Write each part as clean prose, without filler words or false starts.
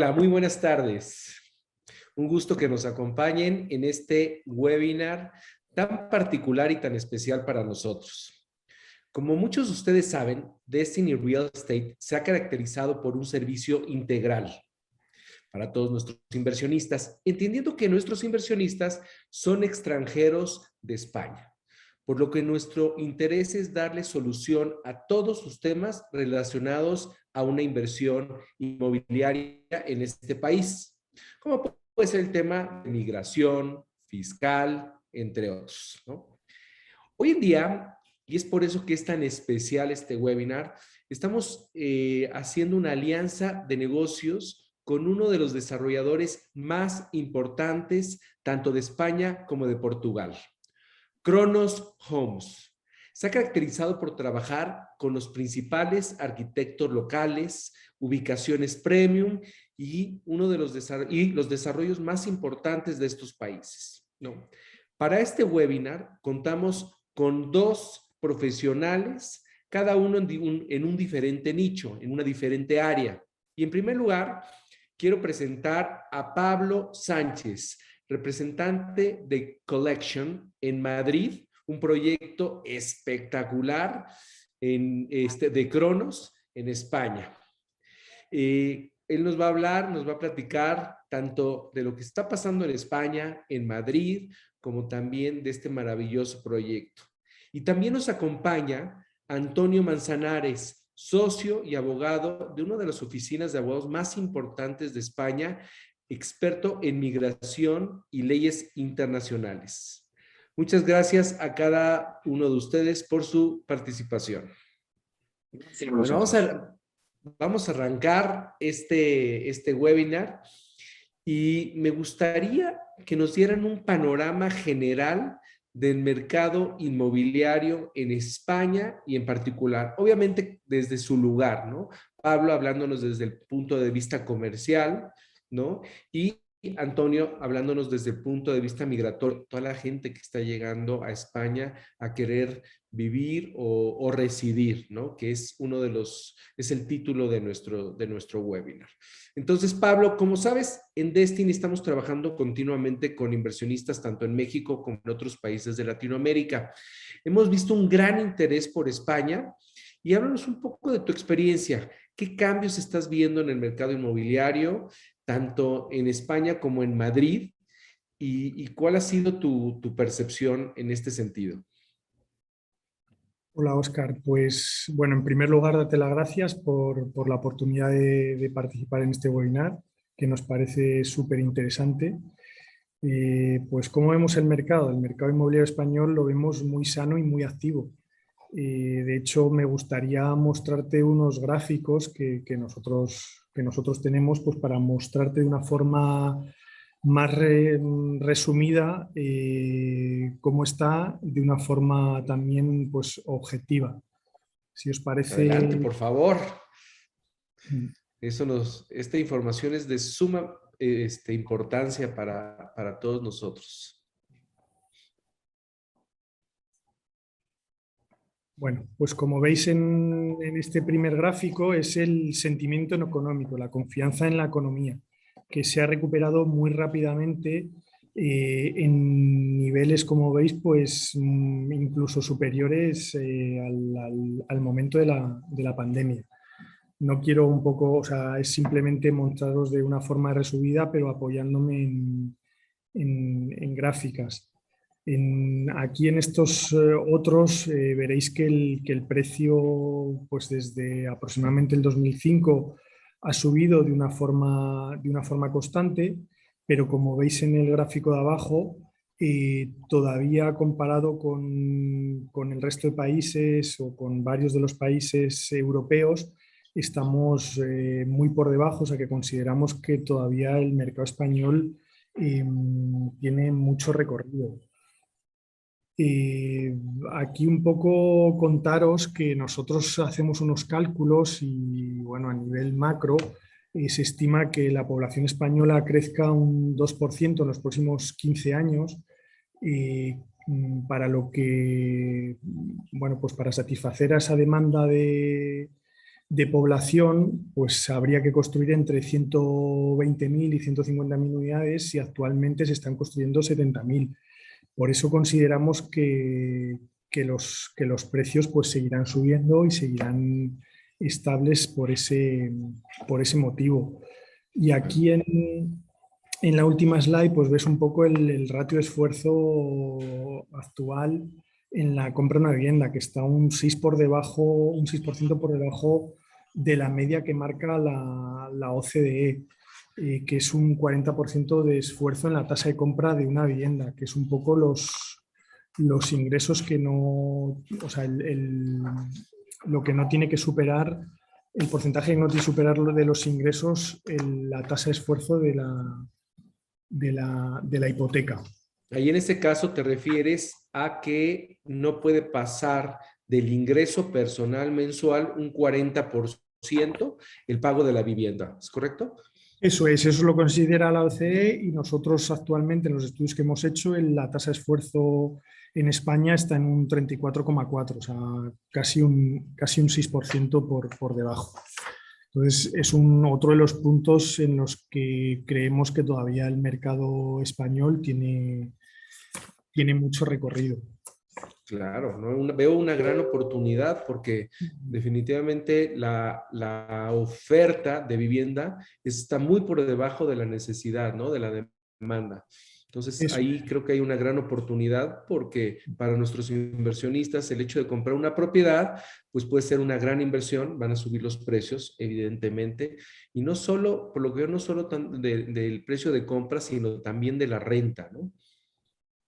Hola, muy buenas tardes. Un gusto que nos acompañen en este webinar tan particular y tan especial para nosotros. Como muchos de ustedes saben, Destiny Real Estate se ha caracterizado por un servicio integral para todos nuestros inversionistas, entendiendo que nuestros inversionistas son extranjeros de España, por lo que nuestro interés es darle solución a todos sus temas relacionados a una inversión inmobiliaria en este país, como puede ser el tema de migración, fiscal, entre otros, ¿no? Hoy en día, y es por eso que es tan especial este webinar, estamos haciendo una alianza de negocios con uno de los desarrolladores más importantes, tanto de España como de Portugal, Cronos Homes. Se ha caracterizado por trabajar con los principales arquitectos locales, ubicaciones premium y los desarrollos más importantes de estos países, ¿no? Para este webinar contamos con dos profesionales, cada uno en un diferente nicho, en una diferente área. Y en primer lugar, quiero presentar a Pablo Sánchez, representante de Collection en Madrid, un proyecto espectacular de Cronos en España. Él nos va a hablar, nos va a platicar tanto de lo que está pasando en España, en Madrid, como también de este maravilloso proyecto. Y también nos acompaña Antonio Manzanares, socio y abogado de una de las oficinas de abogados más importantes de España, experto en migración y leyes internacionales. Muchas gracias a cada uno de ustedes por su participación. Bueno, vamos a arrancar este webinar y me gustaría que nos dieran un panorama general del mercado inmobiliario en España y en particular, obviamente desde su lugar, ¿no? Pablo hablándonos desde el punto de vista comercial, ¿no? Y Antonio hablándonos desde el punto de vista migratorio, toda la gente que está llegando a España a querer vivir o residir, ¿no? Que es es el título de nuestro webinar. Entonces, Pablo, como sabes, en Destiny estamos trabajando continuamente con inversionistas tanto en México como en otros países de Latinoamérica. Hemos visto un gran interés por España y háblanos un poco de tu experiencia. ¿Qué cambios estás viendo en el mercado inmobiliario, tanto en España como en Madrid? ¿Y cuál ha sido tu percepción en este sentido? Hola, Óscar. Pues bueno, en primer lugar, date las gracias por la oportunidad de participar en este webinar, que nos parece súper interesante. Pues ¿cómo vemos el mercado? El mercado inmobiliario español lo vemos muy sano y muy activo. De hecho, me gustaría mostrarte unos gráficos que nosotros tenemos, pues, para mostrarte de una forma más resumida cómo está, de una forma también, pues, objetiva. Si os Adelante, parece. por favor. Esta información es de suma importancia para todos nosotros. Bueno, pues como veis en este primer gráfico es el sentimiento económico, la confianza en la economía, que se ha recuperado muy rápidamente en niveles, como veis, pues incluso superiores al momento de la pandemia. No quiero un poco, o sea, es simplemente mostraros de una forma resumida, pero apoyándome en gráficas. Aquí en estos otros veréis que el precio, pues desde aproximadamente el 2005 ha subido de una forma constante, pero como veis en el gráfico de abajo, todavía comparado con el resto de países o con varios de los países europeos, estamos muy por debajo, o sea que consideramos que todavía el mercado español tiene mucho recorrido. Aquí un poco contaros que nosotros hacemos unos cálculos y bueno, a nivel macro se estima que la población española crezca un 2% en los próximos 15 años, para lo que, bueno, pues para satisfacer a esa demanda de población, pues habría que construir entre 120.000 y 150.000 unidades y actualmente se están construyendo 70.000. Por eso consideramos que los precios pues seguirán subiendo y seguirán estables por ese motivo. Y aquí en la última slide pues ves un poco el ratio de esfuerzo actual en la compra de una vivienda, que está un 6% por debajo de la media que marca la OCDE, que es un 40% de esfuerzo en la tasa de compra de una vivienda, que es un poco los ingresos que no, o sea, lo que no tiene que superar, el porcentaje que no tiene que superar lo de los ingresos, la tasa de esfuerzo de la hipoteca. Ahí en ese caso te refieres a que no puede pasar del ingreso personal mensual un 40% el pago de la vivienda, ¿es correcto? Eso lo considera la OCDE y nosotros actualmente en los estudios que hemos hecho la tasa de esfuerzo en España está en un 34,4, o sea, casi un 6% por debajo. Entonces, es otro de los puntos en los que creemos que todavía el mercado español tiene mucho recorrido. Claro, ¿no? Veo una gran oportunidad porque definitivamente la oferta de vivienda está muy por debajo de la necesidad, ¿no? De la demanda. Entonces, Eso ahí creo que hay una gran oportunidad porque para nuestros inversionistas el hecho de comprar una propiedad, pues puede ser una gran inversión, van a subir los precios, evidentemente, y no solo, por lo que veo, no solo del precio de compra, sino también de la renta, ¿no?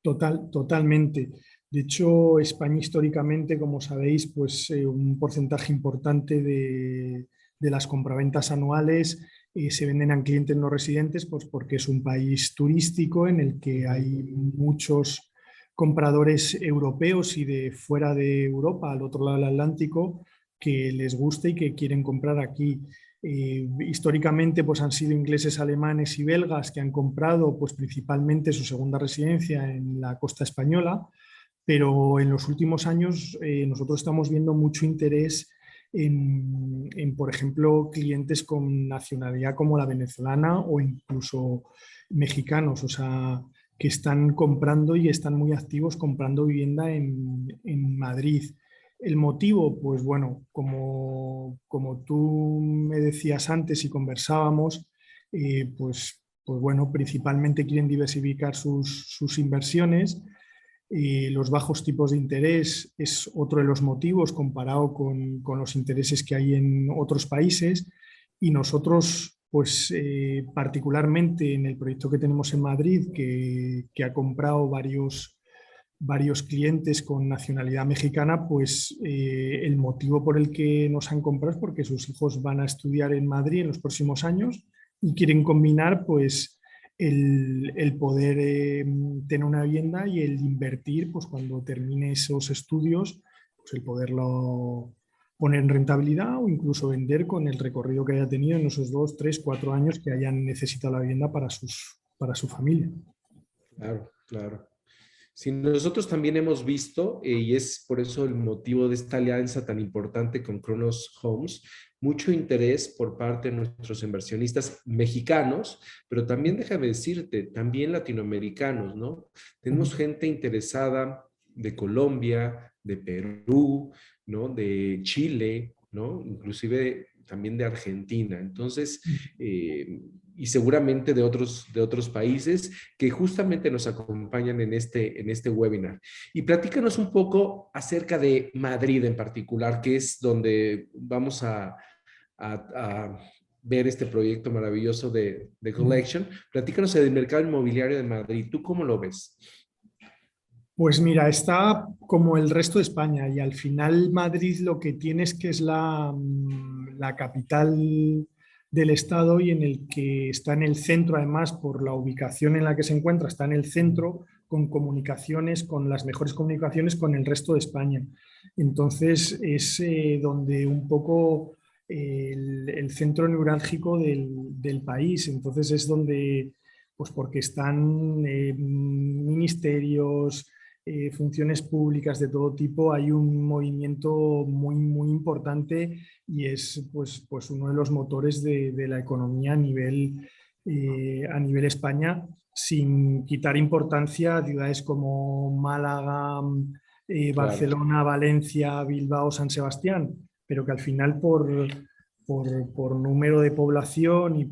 totalmente. De hecho, España históricamente, como sabéis, pues un porcentaje importante de las compraventas anuales se venden a clientes no residentes, pues porque es un país turístico en el que hay muchos compradores europeos y de fuera de Europa, al otro lado del Atlántico, que les gusta y que quieren comprar aquí. Históricamente pues han sido ingleses, alemanes y belgas que han comprado pues principalmente su segunda residencia en la costa española, pero en los últimos años nosotros estamos viendo mucho interés por ejemplo, clientes con nacionalidad como la venezolana o incluso mexicanos, o sea, que están comprando y están muy activos comprando vivienda en Madrid. El motivo, pues bueno, como tú me decías antes y conversábamos, pues bueno, principalmente quieren diversificar sus inversiones. Los bajos tipos de interés es otro de los motivos comparado con los intereses que hay en otros países y nosotros, pues particularmente en el proyecto que tenemos en Madrid, que ha comprado varios clientes con nacionalidad mexicana, pues el motivo por el que nos han comprado es porque sus hijos van a estudiar en Madrid en los próximos años y quieren combinar pues el poder tener una vivienda y el invertir pues cuando termine esos estudios, pues el poderlo poner en rentabilidad o incluso vender con el recorrido que haya tenido en esos 2, 3, 4 años que hayan necesitado la vivienda para su familia. Claro, claro. Sí, nosotros también hemos visto, y es por eso el motivo de esta alianza tan importante con Cronos Homes, mucho interés por parte de nuestros inversionistas mexicanos, pero también déjame decirte, también latinoamericanos, ¿no? Tenemos gente interesada de Colombia, de Perú, ¿no? De Chile, ¿no? Inclusive también de Argentina. Entonces, y seguramente de otros países que justamente nos acompañan en este webinar. Y platícanos un poco acerca de Madrid en particular, que es donde vamos a ver este proyecto maravilloso de Collection. Platícanos del mercado inmobiliario de Madrid. ¿Tú cómo lo ves? Pues mira, está como el resto de España y al final Madrid lo que tiene es que es la capital del estado y en el que está en el centro, además por la ubicación en la que se encuentra, está en el centro con comunicaciones, con las mejores comunicaciones con el resto de España. Entonces es donde un poco el centro neurálgico del país, entonces es donde, pues porque están ministerios, funciones públicas de todo tipo, hay un movimiento muy importante y es pues uno de los motores de la economía a nivel España, sin quitar importancia a ciudades como Málaga, Claro. Barcelona, Valencia, Bilbao, San Sebastián, pero que al final por número de población y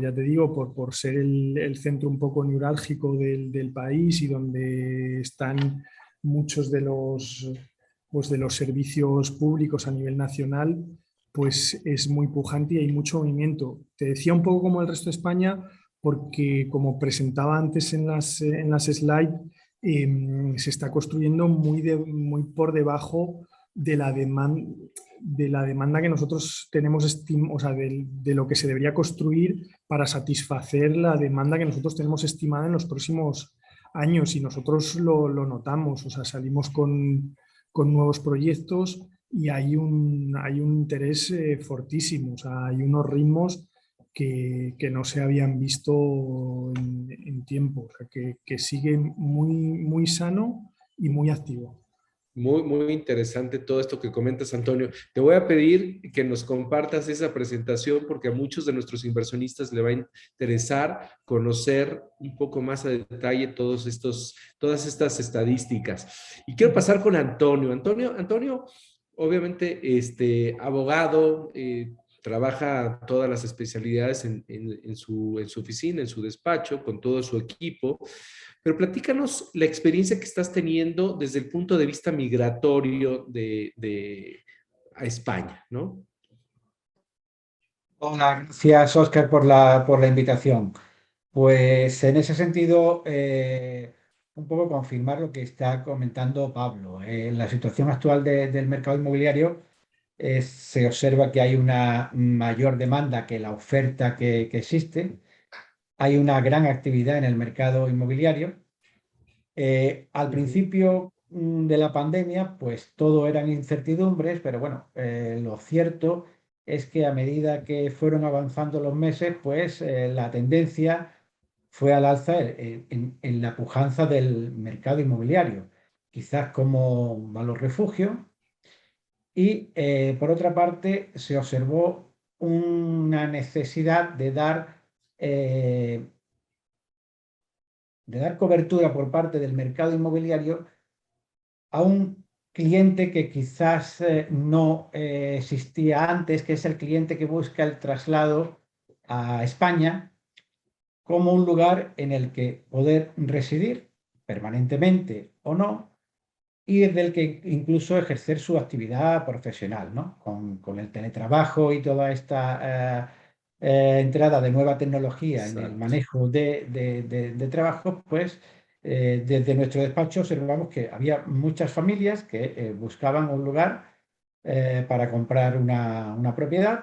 ya te digo, por ser el centro un poco neurálgico del país y donde están muchos de los servicios públicos a nivel nacional, pues es muy pujante y hay mucho movimiento. Te decía un poco como el resto de España, porque como presentaba antes en las slides, se está construyendo muy por debajo de de la demanda que nosotros tenemos, o sea, de lo que se debería construir para satisfacer la demanda que nosotros tenemos estimada en los próximos años y nosotros lo notamos, o sea, salimos con nuevos proyectos y hay un interés fortísimo, o sea, hay unos ritmos que no se habían visto en tiempo, o sea, que sigue muy sano y muy activo. Muy interesante todo esto que comentas, Antonio. Te voy a pedir que nos compartas esa presentación porque a muchos de nuestros inversionistas le va a interesar conocer un poco más a detalle todas estas estadísticas. Y quiero pasar con Antonio. Antonio, obviamente, abogado, trabaja todas las especialidades en su oficina, en su despacho, con todo su equipo. Pero platícanos la experiencia que estás teniendo desde el punto de vista migratorio a España, ¿no? Hola, gracias Oscar por la invitación. Pues en ese sentido, un poco confirmar lo que está comentando Pablo. La situación actual del mercado inmobiliario se observa que hay una mayor demanda que la oferta que existe. Hay una gran actividad en el mercado inmobiliario. Al Ujú. principio de la pandemia, pues todo eran incertidumbres, pero bueno, lo cierto es que a medida que fueron avanzando los meses, pues la tendencia fue al alza en la pujanza del mercado inmobiliario, quizás como valor refugio. Y por otra parte, se observó una necesidad eh, de dar cobertura por parte del mercado inmobiliario a un cliente que quizás no existía antes, que es el cliente que busca el traslado a España como un lugar en el que poder residir permanentemente o no, y desde el que incluso ejercer su actividad profesional, ¿no? Con el teletrabajo y toda esta entrada de nueva tecnología en el Exacto. manejo de trabajo, pues desde nuestro despacho observamos que había muchas familias que buscaban un lugar para comprar una propiedad,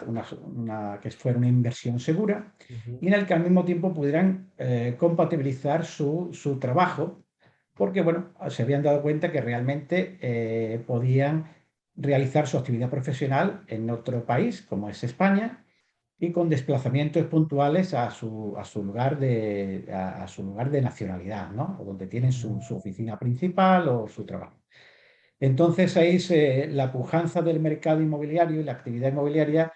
que fuera una inversión segura Ujú. y en el que al mismo tiempo pudieran compatibilizar su trabajo porque bueno, se habían dado cuenta que realmente podían realizar su actividad profesional en otro país, como es España, y con desplazamientos puntuales a su lugar a su lugar de nacionalidad, ¿no? O donde tienen su oficina principal o su trabajo. Entonces la pujanza del mercado inmobiliario y la actividad inmobiliaria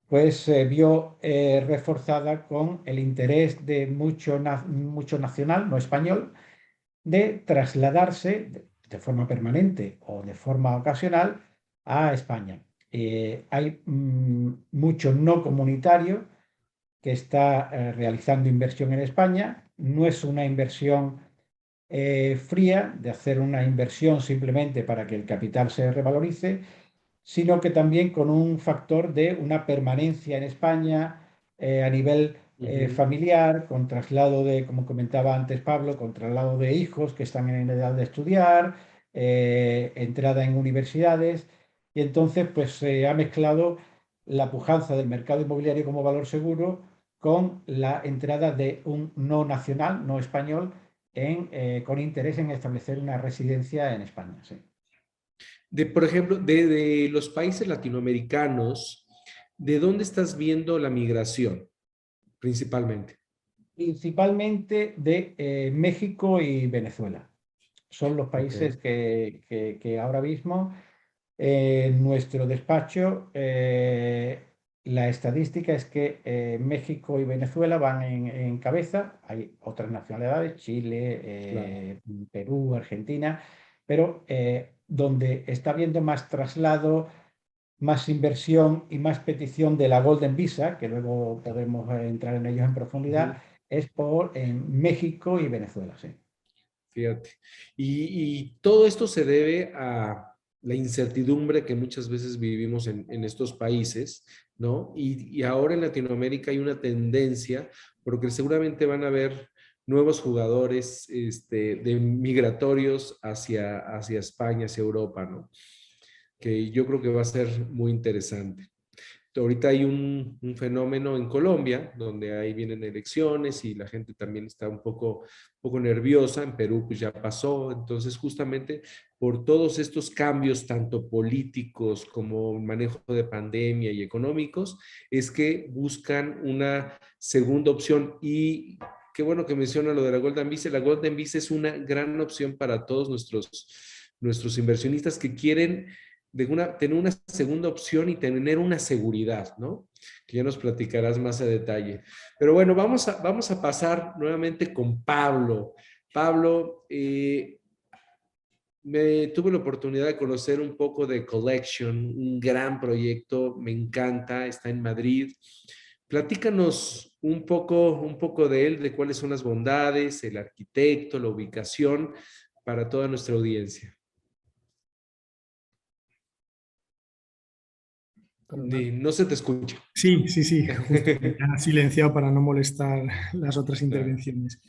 pues se vio reforzada con el interés de mucho nacional, no español, de trasladarse de forma permanente o de forma ocasional a España. Hay mucho no comunitario que está realizando inversión en España. No es una inversión fría de hacer una inversión simplemente para que el capital se revalorice, sino que también con un factor de una permanencia en España a nivel Ujú. familiar, con traslado de, como comentaba antes Pablo, con traslado de hijos que están en edad de estudiar, entrada en universidades, y entonces pues se ha mezclado la pujanza del mercado inmobiliario como valor seguro con la entrada de un no nacional, no español, con interés en establecer una residencia en España. Sí. Por ejemplo, de los países latinoamericanos, ¿de dónde estás viendo la migración principalmente? Principalmente de México y Venezuela. son los Ok, países que ahora mismo en nuestro despacho, la estadística es que México y Venezuela van en cabeza. Hay otras nacionalidades, Chile, claro. Perú, Argentina, pero donde está habiendo más traslado, más inversión y más petición de la Golden Visa, que luego podemos entrar en ellos en profundidad, Ujú. es por en México y Venezuela, sí. Fíjate. Y todo esto se debe a la incertidumbre que muchas veces vivimos en estos países, ¿no? Y ahora en Latinoamérica hay una tendencia, porque seguramente van a haber nuevos jugadores de migratorios hacia España, hacia Europa, ¿no? Que yo creo que va a ser muy interesante. Ahorita hay un fenómeno en Colombia, donde ahí vienen elecciones y la gente también está un poco nerviosa. En Perú pues ya pasó. Entonces justamente por todos estos cambios, tanto políticos como manejo de pandemia y económicos, es que buscan una segunda opción. Y qué bueno que menciona lo de la Golden Visa. La Golden Visa es una gran opción para todos nuestros inversionistas que quieren tener una segunda opción y tener una seguridad, ¿no? Que ya nos platicarás más a detalle. Pero bueno, vamos a pasar nuevamente con Pablo. Pablo, tuve la oportunidad de conocer un poco de Collection, un gran proyecto, me encanta, está en Madrid. Platícanos un poco de él, de cuáles son las bondades, el arquitecto, la ubicación para toda nuestra audiencia. Perdona. No se te escucha. Sí, sí, sí, justo me ha silenciado para no molestar las otras Claro. intervenciones.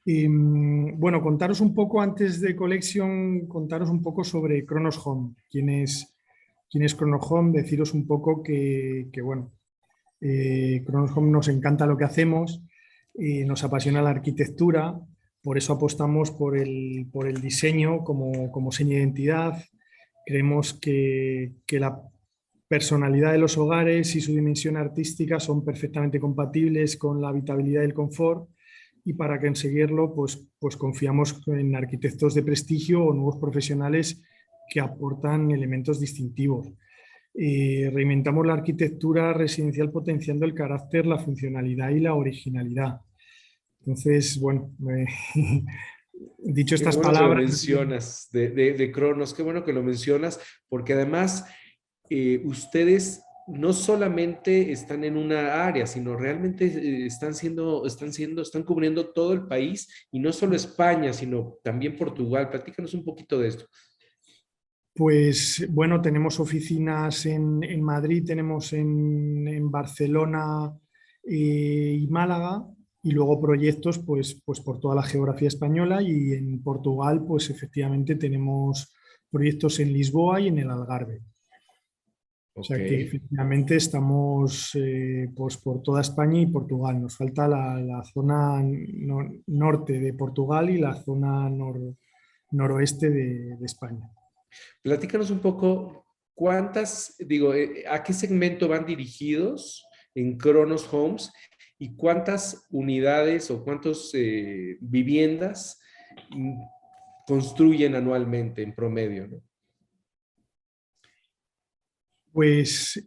Bueno, contaros un poco antes de Collection, contaros un poco sobre Kronos Home. ¿Quién es Kronos Home? Deciros un poco que bueno, Kronos Home nos encanta lo que hacemos, nos apasiona la arquitectura, por eso apostamos por el diseño como seña de identidad. Creemos que la personalidad de los hogares y su dimensión artística son perfectamente compatibles con la habitabilidad y el confort, y para conseguirlo pues confiamos en arquitectos de prestigio o nuevos profesionales que aportan elementos distintivos. Reinventamos la arquitectura residencial potenciando el carácter, la funcionalidad y la originalidad. Entonces, bueno, dicho Qué estas bueno que lo palabras. mencionas de Cronos, qué bueno que lo mencionas, porque además ustedes no solamente están en una área, sino realmente están cubriendo todo el país y no solo España, sino también Portugal. Platícanos un poquito de esto. Pues bueno, tenemos oficinas en Madrid, tenemos en Barcelona y Málaga, y luego proyectos pues por toda la geografía española, y en Portugal pues efectivamente tenemos proyectos en Lisboa y en el Algarve. O Ok. sea que efectivamente estamos pues por toda España y Portugal. Nos falta la zona norte de Portugal y la zona noroeste de España. Platícanos un poco a qué segmento van dirigidos en Cronos Homes y cuántas unidades o cuántas viviendas mm, construyen anualmente en promedio, ¿no? Pues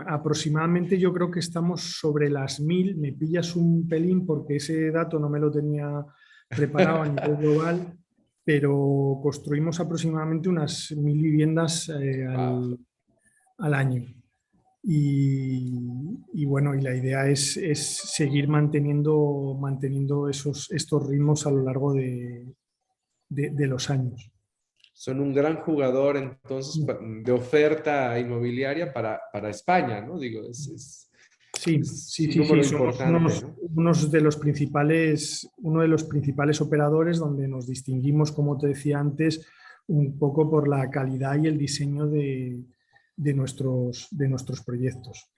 aproximadamente yo creo que estamos sobre las 1.000. Me pillas un pelín porque ese dato no me lo tenía preparado a nivel global, pero construimos aproximadamente unas 1.000 viviendas Wow. al año. Y bueno, y la idea es seguir manteniendo estos ritmos a lo largo de los años. Son un gran jugador entonces de oferta inmobiliaria para España, ¿no? Digo, Sí, es sí, un sí, sí, número somos importante, ¿no? uno de los principales operadores, donde nos distinguimos, como te decía antes, un poco por la calidad y el diseño de nuestros proyectos.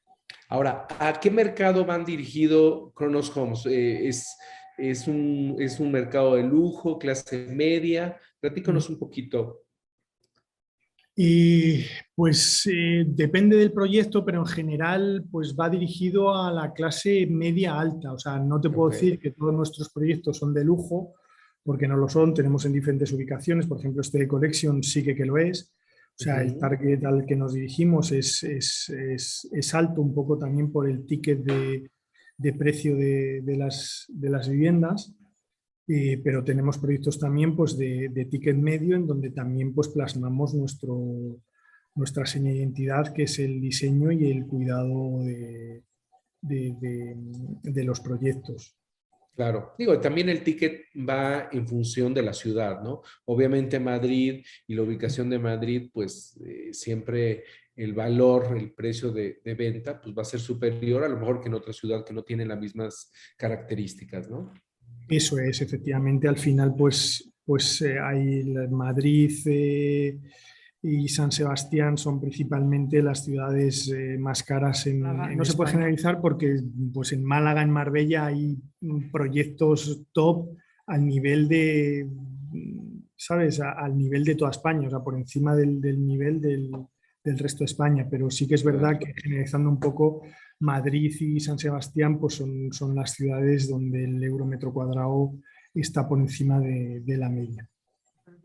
Ahora, ¿a qué mercado van dirigido Kronos Homes? ¿Es un mercado de lujo, clase media? Platícanos un poquito. Y pues depende del proyecto, pero en general pues va dirigido a la clase media alta. O sea, no te puedo Ok, decir que todos nuestros proyectos son de lujo, porque no lo son. Tenemos en diferentes ubicaciones, por ejemplo, este de Collection sí que lo es. O sea, el target al que nos dirigimos es alto un poco también por el ticket de precio de las viviendas, pero tenemos proyectos también pues, de ticket medio en donde también pues, plasmamos nuestra seña de identidad, que es el diseño y el cuidado de los proyectos. Claro, digo, también el ticket va en función de la ciudad, ¿no? Obviamente Madrid y la ubicación de Madrid, pues siempre el valor, el precio de venta, pues va a ser superior a lo mejor que en otra ciudad que no tiene las mismas características, ¿no? Eso es, efectivamente, al final pues hay Madrid y San Sebastián son principalmente las ciudades más caras no se puede generalizar porque pues en Málaga, en Marbella hay proyectos top al nivel de, ¿sabes? Al nivel de toda España, o sea, por encima del nivel del resto de España, pero sí que es verdad que generalizando un poco, Madrid y San Sebastián pues son las ciudades donde el euro metro cuadrado está por encima de la media.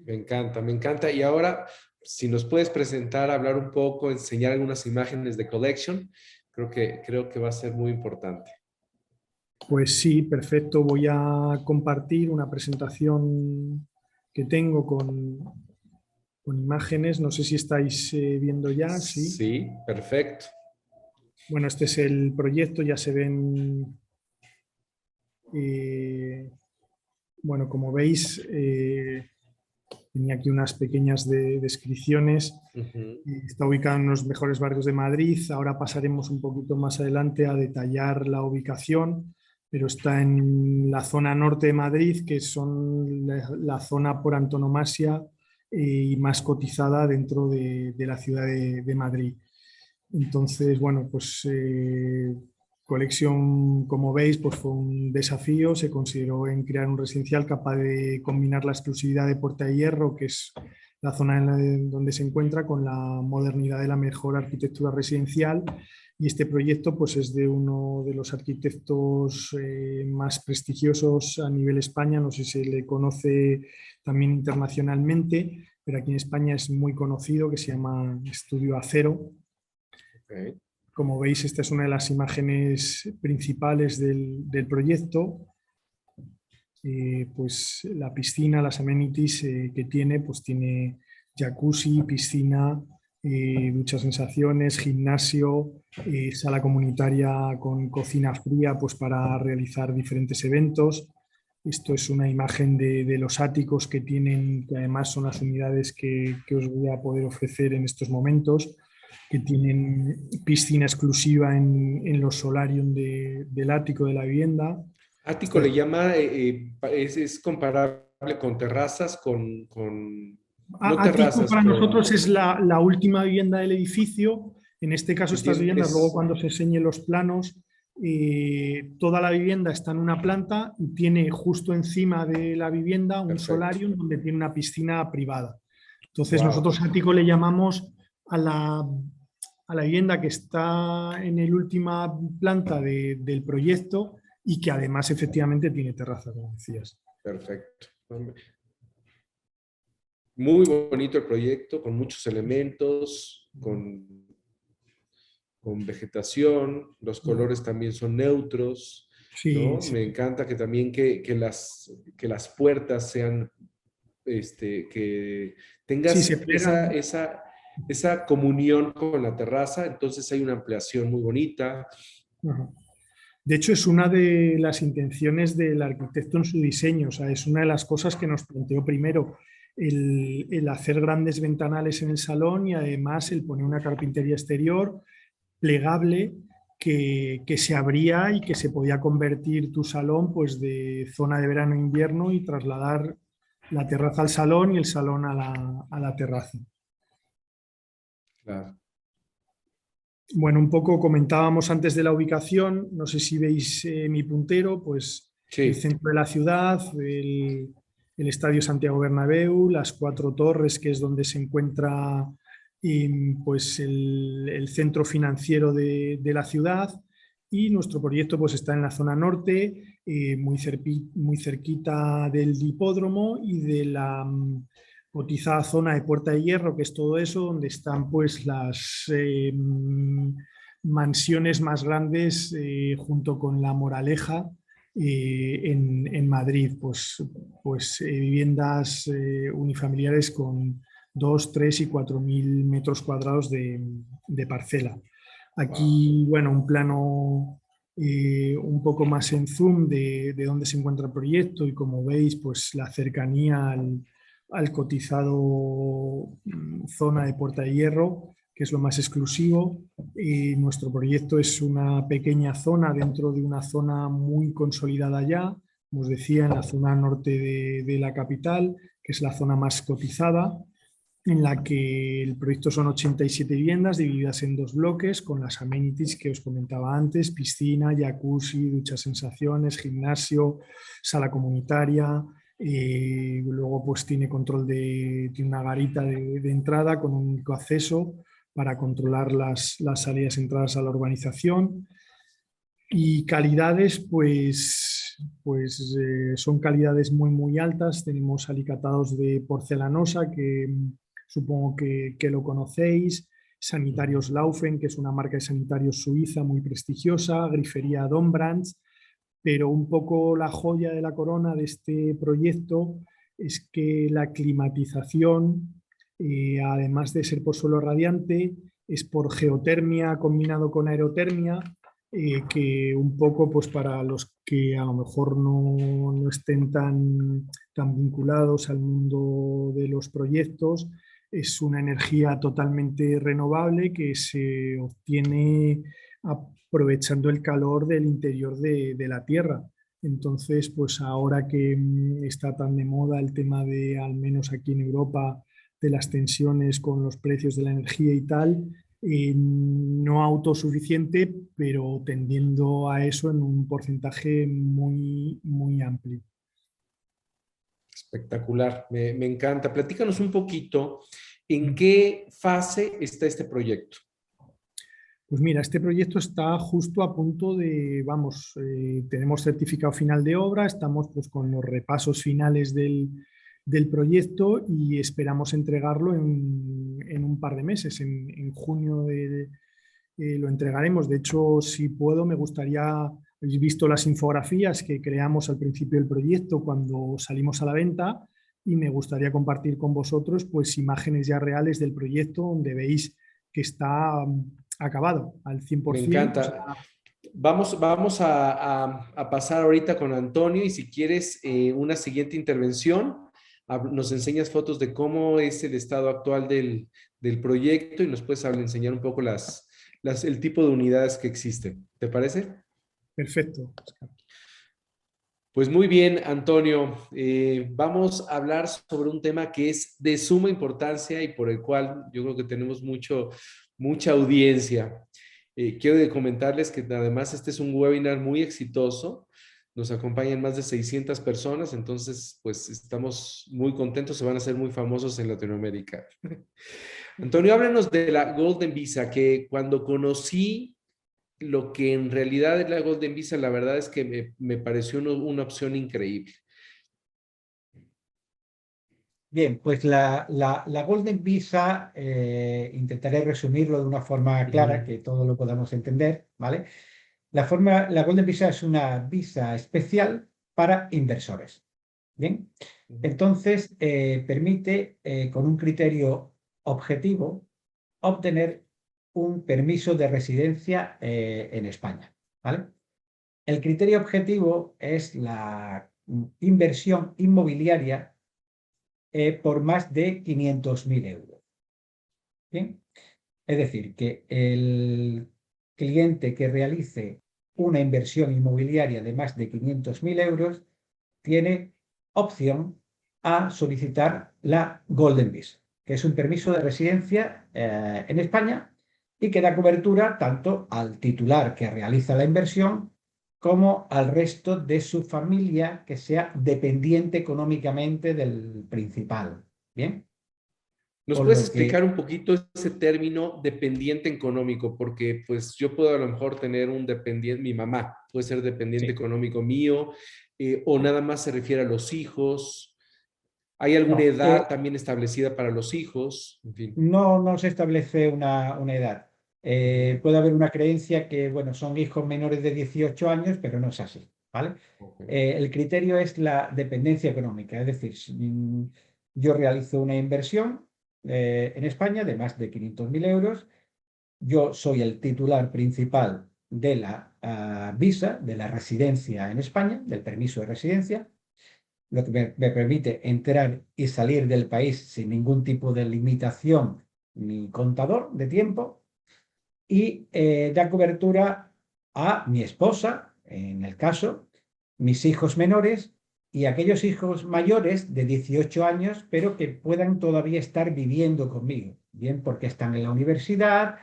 Me encanta, me encanta. Y ahora, si nos puedes presentar, hablar un poco, enseñar algunas imágenes de Collection, creo que va a ser muy importante. Pues sí, perfecto. Voy a compartir una presentación que tengo con imágenes. No sé si estáis viendo ya, sí. Sí, perfecto. Bueno, este es el proyecto, ya se ven, bueno, como veis, tenía aquí unas pequeñas descripciones. Está ubicado en los mejores barrios de Madrid. Ahora pasaremos un poquito más adelante a detallar la ubicación, pero está en la zona norte de Madrid, que son la zona por antonomasia y más cotizada dentro de la ciudad de Madrid. Entonces, bueno, pues Collection, como veis, pues fue un desafío. Se consideró en crear un residencial capaz de combinar la exclusividad de Puerta de Hierro, que es la zona en donde se encuentra, con la modernidad de la mejor arquitectura residencial. Y este proyecto pues, es de uno de los arquitectos más prestigiosos a nivel España. No sé si se le conoce también internacionalmente, pero aquí en España es muy conocido, que se llama Estudio Acero. Okay. Como veis, esta es una de las imágenes principales del proyecto. Pues la piscina, las amenities que tiene, pues tiene jacuzzi, piscina, duchas sensaciones, gimnasio, sala comunitaria con cocina fría pues para realizar diferentes eventos. Esto es una imagen de los áticos que tienen, que además son las unidades que os voy a poder ofrecer en estos momentos, que tienen piscina exclusiva en los solarium del ático de la vivienda. Ático le llama, es comparable con terrazas, no Ático terrazas, para nosotros es la última vivienda del edificio. En este caso, estas viviendas, luego cuando se enseñen los planos, toda la vivienda está en una planta y tiene justo encima de la vivienda un solarium donde tiene una piscina privada. Entonces, nosotros ático le llamamos a la vivienda que está en la última planta del proyecto y que además efectivamente tiene terraza, como decías. Perfecto. Muy bonito el proyecto, con muchos elementos, con vegetación, los colores también son neutros, sí, ¿no? sí. Me encanta que también que las puertas sean, que tengas Sí, esa comunión con la terraza, entonces hay una ampliación muy bonita. Ajá. De hecho, es una de las intenciones del arquitecto en su diseño. O sea, es una de las cosas que nos planteó primero, el hacer grandes ventanales en el salón y además el poner una carpintería exterior plegable que se abría y que se podía convertir tu salón pues, de zona de verano e invierno y trasladar la terraza al salón y el salón a la terraza. Claro. Bueno, un poco comentábamos antes de la ubicación, no sé si veis mi puntero, pues Sí. el centro de la ciudad, el Estadio Santiago Bernabéu, las Cuatro Torres, que es donde se encuentra pues el centro financiero de la ciudad, Y nuestro proyecto pues, está en la zona norte, muy cerquita del hipódromo y de la cotizada zona de Puerta de Hierro, que es todo eso, donde están pues, las mansiones más grandes junto con La Moraleja en Madrid, pues viviendas unifamiliares con 2, 3 y 4.000 metros cuadrados de parcela. Aquí, bueno, un plano un poco más en zoom de dónde se encuentra el proyecto y como veis, pues la cercanía al cotizado zona de Puerta de Hierro, que es lo más exclusivo. Nuestro proyecto es una pequeña zona dentro de una zona muy consolidada ya, como os decía, en la zona norte de la capital, que es la zona más cotizada, en la que el proyecto son 87 viviendas divididas en 2 bloques con las amenities que os comentaba antes, piscina, jacuzzi, duchas sensaciones, gimnasio, sala comunitaria. Luego pues tiene control tiene una garita de entrada con un único acceso para controlar las salidas y entradas a la urbanización. Y calidades, son calidades muy altas. Tenemos alicatados de porcelanosa, que supongo que lo conocéis, Sanitarios Laufen, que es una marca de sanitarios suiza muy prestigiosa, Grifería Dombrands, pero un poco la joya de la corona de este proyecto es que la climatización, además de ser por suelo radiante, es por geotermia combinado con aerotermia, que un poco pues para los que a lo mejor no estén tan vinculados al mundo de los proyectos, es una energía totalmente renovable que se obtiene aprovechando el calor del interior de la Tierra. Entonces, pues ahora que está tan de moda el tema de, al menos aquí en Europa, de las tensiones con los precios de la energía y tal, no autosuficiente, pero tendiendo a eso en un porcentaje muy amplio. Espectacular, me encanta. Platícanos un poquito en qué fase está este proyecto. Pues mira, este proyecto está justo a punto de, tenemos certificado final de obra, estamos pues con los repasos finales del proyecto y esperamos entregarlo en un par de meses, en junio lo entregaremos. De hecho, si puedo, me gustaría, habéis visto las infografías que creamos al principio del proyecto cuando salimos a la venta y me gustaría compartir con vosotros pues imágenes ya reales del proyecto donde veis que está acabado al 100%. Me encanta. O sea, vamos a pasar ahorita con Antonio y si quieres una siguiente intervención, nos enseñas fotos de cómo es el estado actual del proyecto y nos puedes enseñar un poco el tipo de unidades que existen. ¿Te parece? Perfecto. Pues muy bien, Antonio. Vamos a hablar sobre un tema que es de suma importancia y por el cual yo creo que tenemos mucha audiencia. Quiero comentarles que además este es un webinar muy exitoso. Nos acompañan más de 600 personas, entonces pues estamos muy contentos, se van a hacer muy famosos en Latinoamérica. Antonio, háblanos de la Golden Visa, que cuando conocí lo que en realidad es la Golden Visa, la verdad es que me pareció una opción increíble. Bien, pues la Golden Visa, intentaré resumirlo de una forma clara, que todos lo podamos entender, ¿vale? La Golden Visa es una visa especial para inversores, ¿bien? Entonces, permite, con un criterio objetivo, obtener un permiso de residencia en España, ¿vale? El criterio objetivo es la inversión inmobiliaria por más de 500.000 euros. ¿Bien? Es decir, que el cliente que realice una inversión inmobiliaria de más de 500.000 euros tiene opción a solicitar la Golden Visa, que es un permiso de residencia en España y que da cobertura tanto al titular que realiza la inversión como al resto de su familia que sea dependiente económicamente del principal. ¿Bien? ¿Nos Con puedes lo que explicar un poquito ese término dependiente económico? Porque pues yo puedo a lo mejor tener un dependiente, mi mamá puede ser dependiente sí, económico mío, o nada más se refiere a los hijos. ¿Hay alguna no, edad también establecida para los hijos? En fin. no se establece una edad. Ujú. Puede haber una creencia que, bueno, son hijos menores de 18 años, pero no es así, ¿vale? Ok. El criterio es la dependencia económica, es decir, si, yo realizo una inversión en España de más de 500.000 euros, yo soy el titular principal de la visa, de la residencia en España, del permiso de residencia, lo que me permite entrar y salir del país sin ningún tipo de limitación ni contador de tiempo y da cobertura a mi esposa, en el caso, mis hijos menores y aquellos hijos mayores de 18 años, pero que puedan todavía estar viviendo conmigo, bien porque están en la universidad,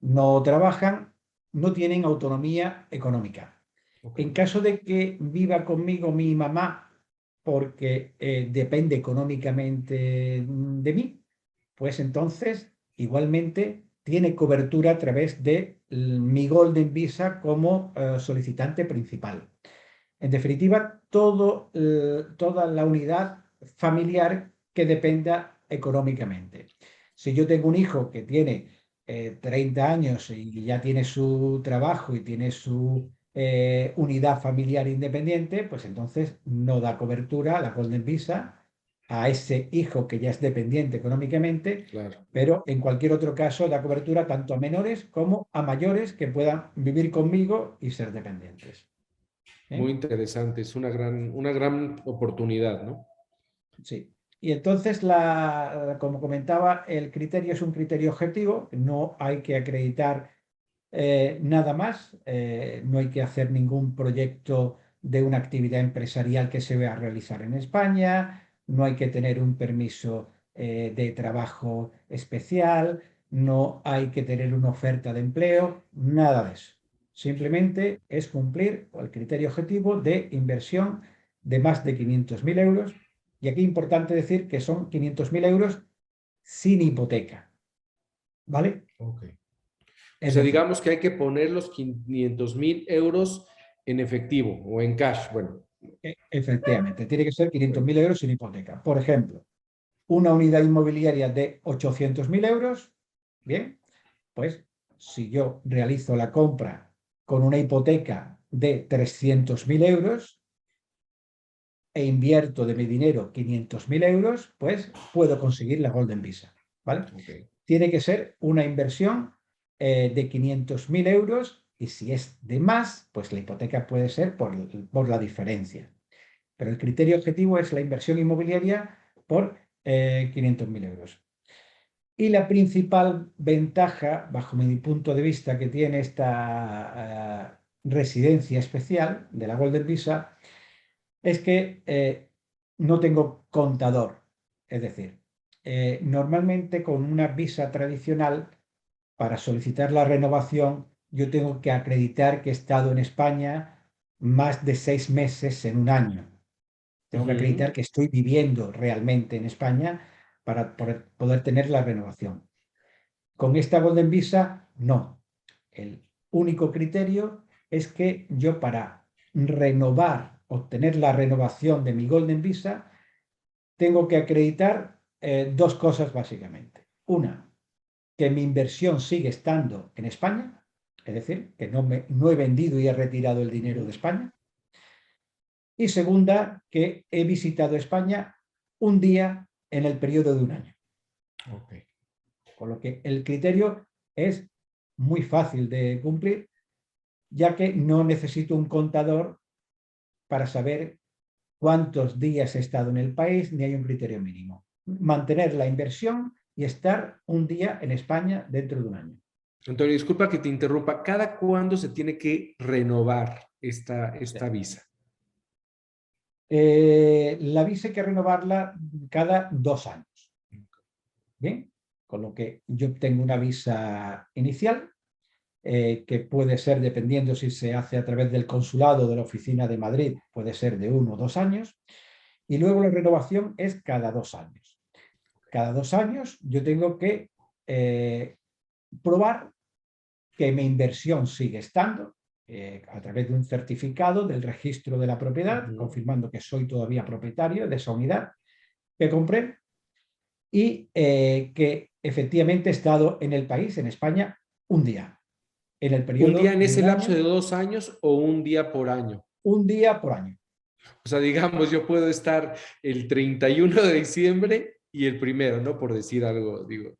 no trabajan, no tienen autonomía económica. Ok. En caso de que viva conmigo mi mamá, porque depende económicamente de mí, pues entonces igualmente tiene cobertura a través de mi Golden Visa como solicitante principal. En definitiva, toda la unidad familiar que dependa económicamente. Si yo tengo un hijo que tiene 30 años y ya tiene su trabajo y tiene su unidad familiar independiente, pues entonces no da cobertura a la Golden Visa a ese hijo que ya es dependiente económicamente, Claro. pero en cualquier otro caso da cobertura tanto a menores como a mayores que puedan vivir conmigo y ser dependientes. Muy ¿Eh? interesante. Es una gran oportunidad, ¿no? Sí. Y entonces, como comentaba, el criterio es un criterio objetivo, no hay que acreditar nada más, no hay que hacer ningún proyecto de una actividad empresarial que se vaya a realizar en España, no hay que tener un permiso de trabajo especial, no hay que tener una oferta de empleo, nada de eso. Simplemente es cumplir el criterio objetivo de inversión de más de 500.000 euros. Y aquí es importante decir que son 500.000 euros sin hipoteca, ¿vale? Ok. O Es sea, decir, digamos que hay que poner los 500.000 euros en efectivo o en cash. Bueno, efectivamente, tiene que ser ok. 500.000 euros sin hipoteca. Por ejemplo, una unidad inmobiliaria de 800.000 euros, bien, pues si yo realizo la compra con una hipoteca de 300.000 euros e invierto de mi dinero 500.000 euros, pues puedo conseguir la Golden Visa, ¿vale? Ok. Tiene que ser una inversión de 500.000 euros y si es de más, pues la hipoteca puede ser por la diferencia. Pero el criterio objetivo es la inversión inmobiliaria por 500.000 euros. Y la principal ventaja, bajo mi punto de vista, que tiene esta residencia especial de la Golden Visa es que no tengo contador. Es decir, normalmente con una visa tradicional, para solicitar la renovación, yo tengo que acreditar que he estado en España más de 6 meses en un año. Tengo que Ujú. acreditar que estoy viviendo realmente en España para poder tener la renovación. Con esta Golden Visa, no. El único criterio es que yo para renovar, obtener la renovación de mi Golden Visa, tengo que acreditar dos cosas básicamente. Una, que mi inversión sigue estando en España, es decir, que no he vendido y he retirado el dinero de Ujú. España. Y segunda, que he visitado España un día en el periodo de un año. Ok. Con lo que el criterio es muy fácil de cumplir, ya que no necesito un contador para saber cuántos días he estado en el país, ni hay un criterio mínimo. Mantener la inversión y estar un día en España dentro de un año. Antonio, disculpa que te interrumpa. ¿Cada cuándo se tiene que renovar esta visa? La visa hay que renovarla cada 2 años. Bien, con lo que yo tengo una visa inicial que puede ser, dependiendo si se hace a través del consulado o de la oficina de Madrid, puede ser de 1 o 2 años. Y luego la renovación es cada 2 años. cada 2 años yo tengo que probar que mi inversión sigue estando a través de un certificado del registro de la propiedad, confirmando que soy todavía propietario de esa unidad que compré y que efectivamente he estado en el país, en España, un día. En el periodo ¿Un día en de ese un lapso año, de 2 años o un día por año? un día por año. O sea, digamos, yo puedo estar el 31 de diciembre y el primero, ¿no? Por decir algo, digo.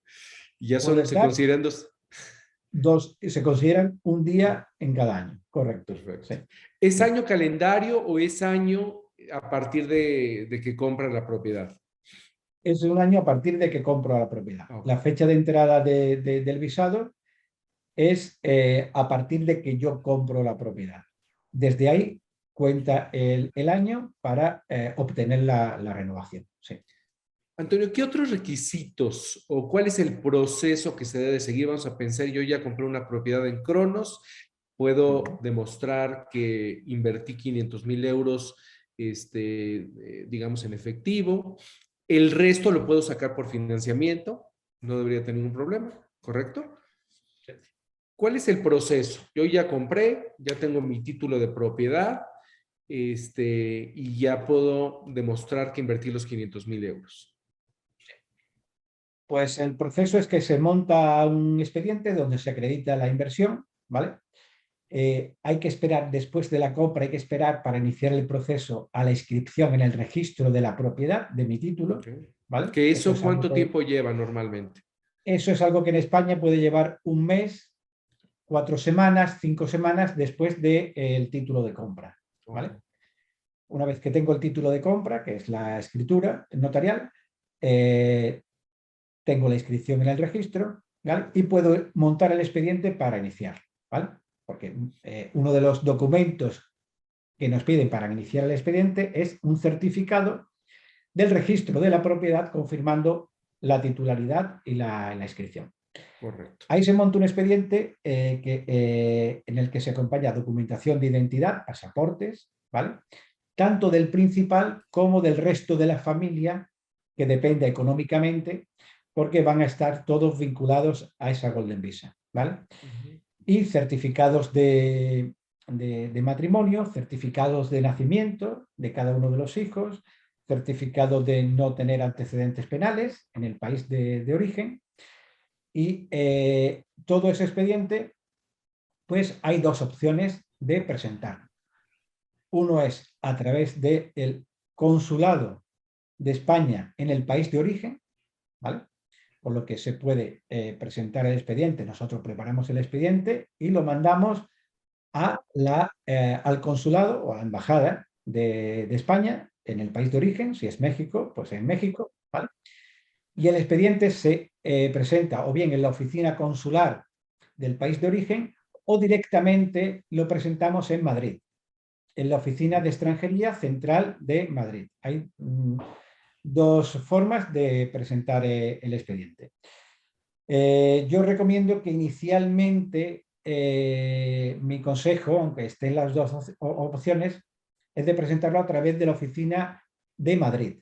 Y ya Puedo son, se estar consideran dos. se consideran un día en cada año, correcto. Perfecto. Sí, ¿Es sí. año calendario o es año a partir de que compras la propiedad? Es un año a partir de que compro la propiedad. Ok. La fecha de entrada del visado es a partir de que yo compro la propiedad. Desde ahí cuenta el año para obtener la renovación. Sí. Antonio, ¿qué otros requisitos o cuál es el proceso que se debe seguir? Vamos a pensar, yo ya compré una propiedad en Cronos, puedo demostrar que invertí 500,000 euros, digamos, en efectivo. El resto lo puedo sacar por financiamiento, no debería tener ningún problema, ¿correcto? ¿Cuál es el proceso? Yo ya compré, ya tengo mi título de propiedad, y ya puedo demostrar que invertí los 500,000 euros. Pues el proceso es que se monta un expediente donde se acredita la inversión, ¿vale? Hay que esperar después de la compra, hay que esperar para iniciar el proceso a la inscripción en el registro de la propiedad de mi título, Okay. ¿vale? ¿Que Eso eso es algo cuánto tiempo lleva normalmente? eso es algo que en España puede llevar un mes, 4 semanas, 5 semanas después del título de compra, ¿vale? Okay. Una vez que tengo el título de compra, que es la escritura notarial, eh, tengo la inscripción en el registro, ¿vale? Y puedo montar el expediente para iniciar, ¿vale? Porque uno de los documentos que nos piden para iniciar el expediente es un certificado del registro de la propiedad confirmando la titularidad y la inscripción. Correcto. Ahí se monta un expediente en el que se acompaña documentación de identidad, pasaportes, ¿vale? Tanto del principal como del resto de la familia que depende económicamente, porque van a estar todos vinculados a esa Golden Visa, ¿vale? Y certificados de matrimonio, certificados de nacimiento de cada uno de los hijos, certificado de no tener antecedentes penales en el país de origen. Y todo ese expediente, pues hay dos opciones de presentar. Uno es a través del consulado de España en el país de origen, ¿vale? Por lo que se puede presentar el expediente. Nosotros preparamos el expediente y lo mandamos al consulado o a la embajada de España en el país de origen. Si es México, pues en México, ¿vale? Y el expediente se presenta o bien en la oficina consular del país de origen o directamente lo presentamos en Madrid, en la oficina de extranjería central de Madrid. Hay dos formas de presentar el expediente. Yo recomiendo que inicialmente mi consejo, aunque estén las dos opciones, es de presentarlo a través de la oficina de Madrid,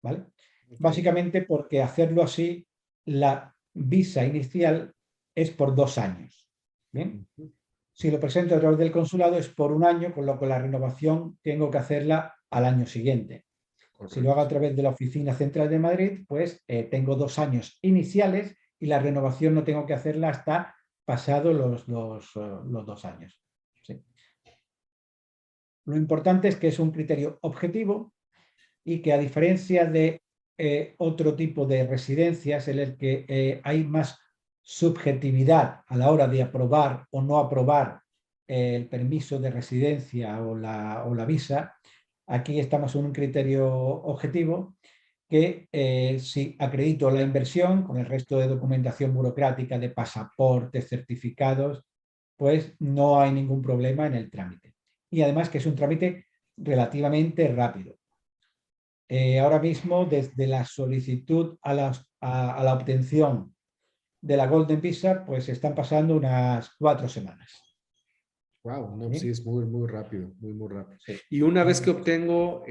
¿vale? Okay. Básicamente porque hacerlo así, la visa inicial es por 2 años. ¿Bien? Si lo presento a través del consulado es por 1 año, con lo que la renovación tengo que hacerla al año siguiente. Correcto. Si lo hago a través de la oficina central de Madrid, pues tengo 2 años iniciales y la renovación no tengo que hacerla hasta pasados los 2 años. Sí. Lo importante es que es un criterio objetivo y que a diferencia de otro tipo de residencias en el que hay más subjetividad a la hora de aprobar o no aprobar el permiso de residencia o la visa, aquí estamos en un criterio objetivo que si acredito la inversión con el resto de documentación burocrática de pasaportes, certificados, pues no hay ningún problema en el trámite. Y además que es un trámite relativamente rápido. Ahora mismo, desde la solicitud a la obtención de la Golden Visa, pues están pasando unas 4 semanas. Wow, no, ¿Sí? sí, es muy, muy rápido, muy, muy rápido. Sí. Y una vez que obtengo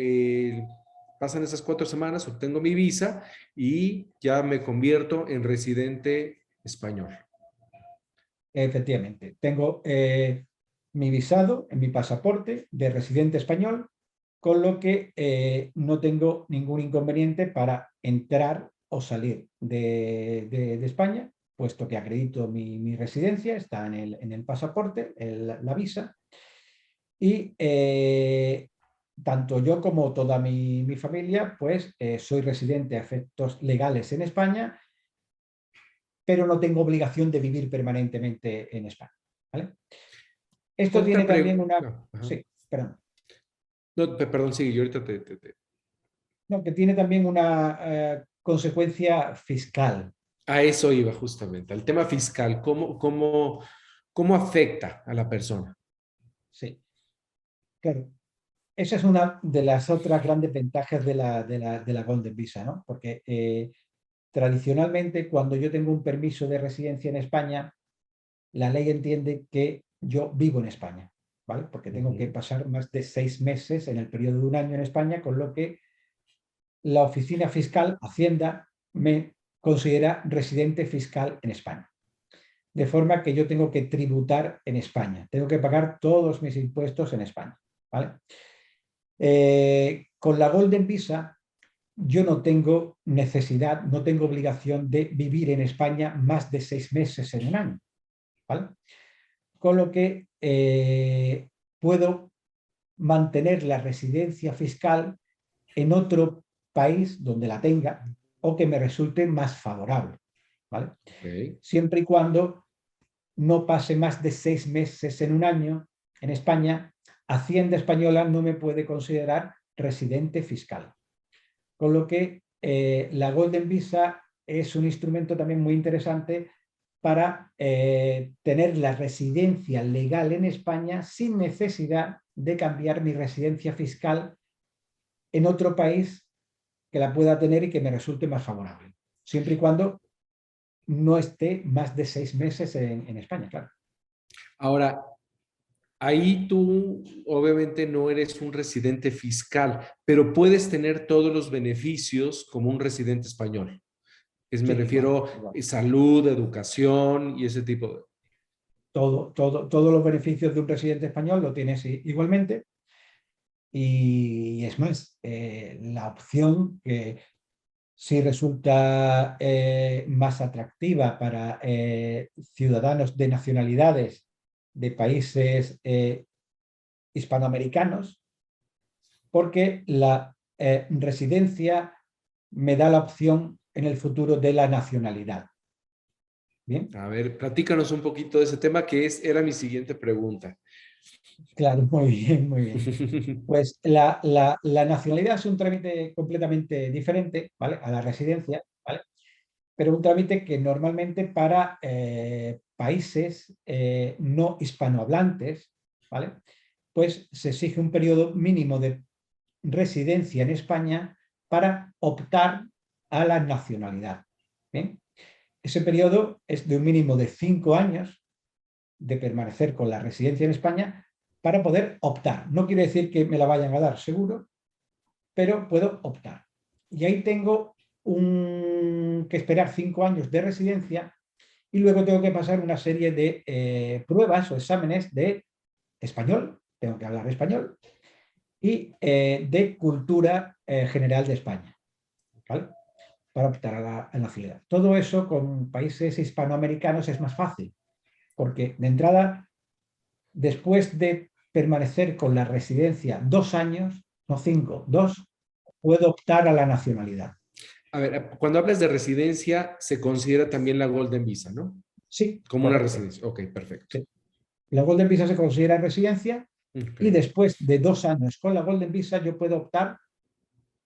pasan esas 4 semanas, obtengo mi visa y ya me convierto en residente español. Efectivamente. Tengo mi visado en mi pasaporte de residente español, con lo que no tengo ningún inconveniente para entrar o salir de España, puesto que acredito mi residencia, está en el pasaporte, la visa, y tanto yo como toda mi familia, pues soy residente a efectos legales en España, pero no tengo obligación de vivir permanentemente en España, ¿vale? Esto tiene Otra también una... pregunta. Sí, perdón. No, perdón, sigue, yo ahorita No, que tiene también una consecuencia fiscal. A eso iba justamente, al tema fiscal, ¿cómo afecta a la persona? Sí, claro. Esa es una de las otras grandes ventajas de la Golden Visa, ¿no? Porque tradicionalmente, cuando yo tengo un permiso de residencia en España, la ley entiende que yo vivo en España, ¿vale? Porque tengo que Ujú. pasar más de 6 meses en el periodo de un año en España, con lo que la oficina fiscal, Hacienda, me considera residente fiscal en España. De forma que yo tengo que tributar en España, tengo que pagar todos mis impuestos en España, ¿vale? Con la Golden Visa yo no tengo necesidad, no tengo obligación de vivir en España más de 6 meses en un año, ¿vale? Con lo que puedo mantener la residencia fiscal en otro país donde la tenga o que me resulte más favorable, ¿vale? Ok. Siempre y cuando no pase más de 6 meses en un año en España, Hacienda española no me puede considerar residente fiscal. Con lo que la Golden Visa es un instrumento también muy interesante para tener la residencia legal en España sin necesidad de cambiar mi residencia fiscal en otro país que la pueda tener y que me resulte más favorable, siempre y cuando no esté más de 6 meses en España, claro. Ahora, ahí tú obviamente no eres un residente fiscal, pero puedes tener todos los beneficios como un residente español. Me Sí, igual, refiero igual. a salud, educación y ese tipo de... Todos los beneficios de un residente español lo tienes igualmente. Y es más, la opción que sí resulta más atractiva para ciudadanos de nacionalidades de países hispanoamericanos, porque la residencia me da la opción en el futuro de la nacionalidad. Bien, A ver, platícanos un poquito de ese tema era mi siguiente pregunta. claro, muy bien, muy bien. Pues la nacionalidad es un trámite completamente diferente, ¿vale? A la residencia, ¿vale? Pero un trámite que normalmente para países no hispanohablantes, ¿vale? Pues se exige un periodo mínimo de residencia en España para optar a la nacionalidad. ¿Bien? Ese periodo es de un mínimo de 5 años de permanecer con la residencia en España para poder optar. No quiere decir que me la vayan a dar seguro, pero puedo optar. Y ahí tengo que esperar 5 años de residencia y luego tengo que pasar una serie de pruebas o exámenes de español, tengo que hablar español, y de cultura general de España, ¿vale? Para optar a la nacionalidad. Todo eso con países hispanoamericanos es más fácil, porque de entrada, después de permanecer con la residencia 2 años, no 5, 2, puedo optar a la nacionalidad. A ver, cuando hablas de residencia, se considera también la Golden Visa, ¿no? Sí, Como una correcto. residencia. Ok, perfecto. Sí. La Golden Visa se considera residencia Ok. y después de 2 años con la Golden Visa yo puedo optar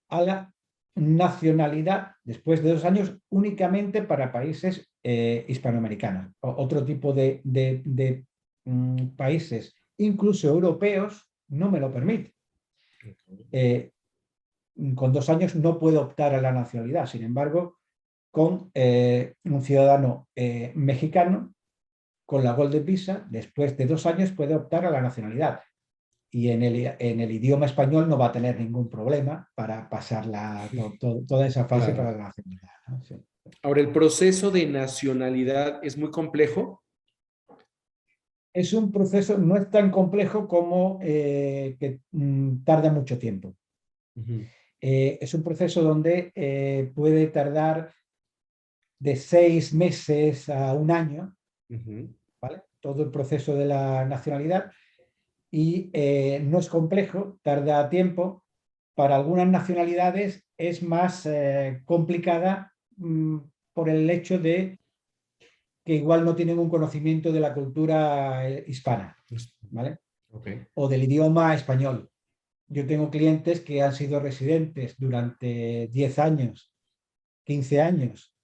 a la nacionalidad después de 2 años únicamente para países hispanoamericanos. Otro tipo de países, incluso europeos, no me lo permite. Con 2 años no puedo optar a la nacionalidad. Sin embargo, con un ciudadano mexicano, con la Golden Visa, después de 2 años puede optar a la nacionalidad. y en el idioma español no va a tener ningún problema para pasar toda esa fase para Claro. la nacionalidad, ¿no? Sí. Ahora, ¿el proceso de nacionalidad es muy complejo? Es un proceso, no es tan complejo como que tarda mucho tiempo. Ujú, Es un proceso donde puede tardar de 6 meses a un año, ujú, ¿vale? Todo el proceso de la nacionalidad y no es complejo, tarda tiempo. Para algunas nacionalidades es más complicada por el hecho de que igual no tienen un conocimiento de la cultura hispana, ¿vale? ok, O del idioma español. Yo tengo clientes que han sido residentes durante 10 años, 15 años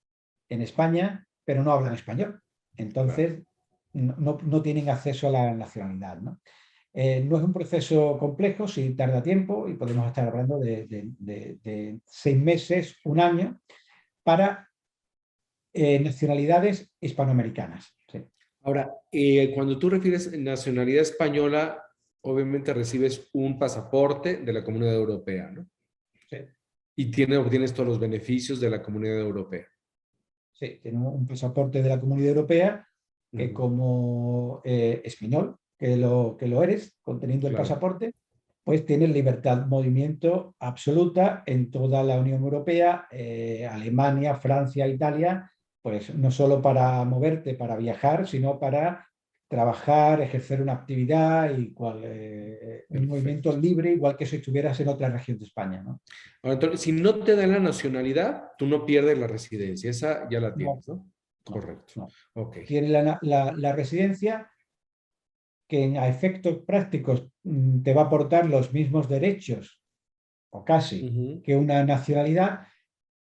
en España, pero no hablan español. claro. Entonces, no tienen acceso a la nacionalidad, ¿no? No es un proceso complejo, sí tarda tiempo y podemos estar hablando de 6 meses, un año, para nacionalidades hispanoamericanas. Sí. Ahora, cuando tú refieres nacionalidad española, obviamente recibes un pasaporte de la Comunidad Europea, ¿no? Sí. Y obtienes todos los beneficios de la Comunidad Europea. Sí, tiene un pasaporte de la Comunidad Europea que Ujú, como español, que lo eres, conteniendo el claro. pasaporte, pues tienes libertad de movimiento absoluta en toda la Unión Europea, Alemania, Francia, Italia, pues no solo para moverte, para viajar, sino para trabajar, ejercer una actividad y un movimiento Perfecto. libre, igual que si estuvieras en otra región de España, ¿no? Ahora, entonces, si no te dan la nacionalidad, tú no pierdes la residencia. Esa ya la No, tienes, ¿no? no, Correcto. no. Ok. Tienes la residencia que a efectos prácticos te va a aportar los mismos derechos, o casi, Ujú, que una nacionalidad,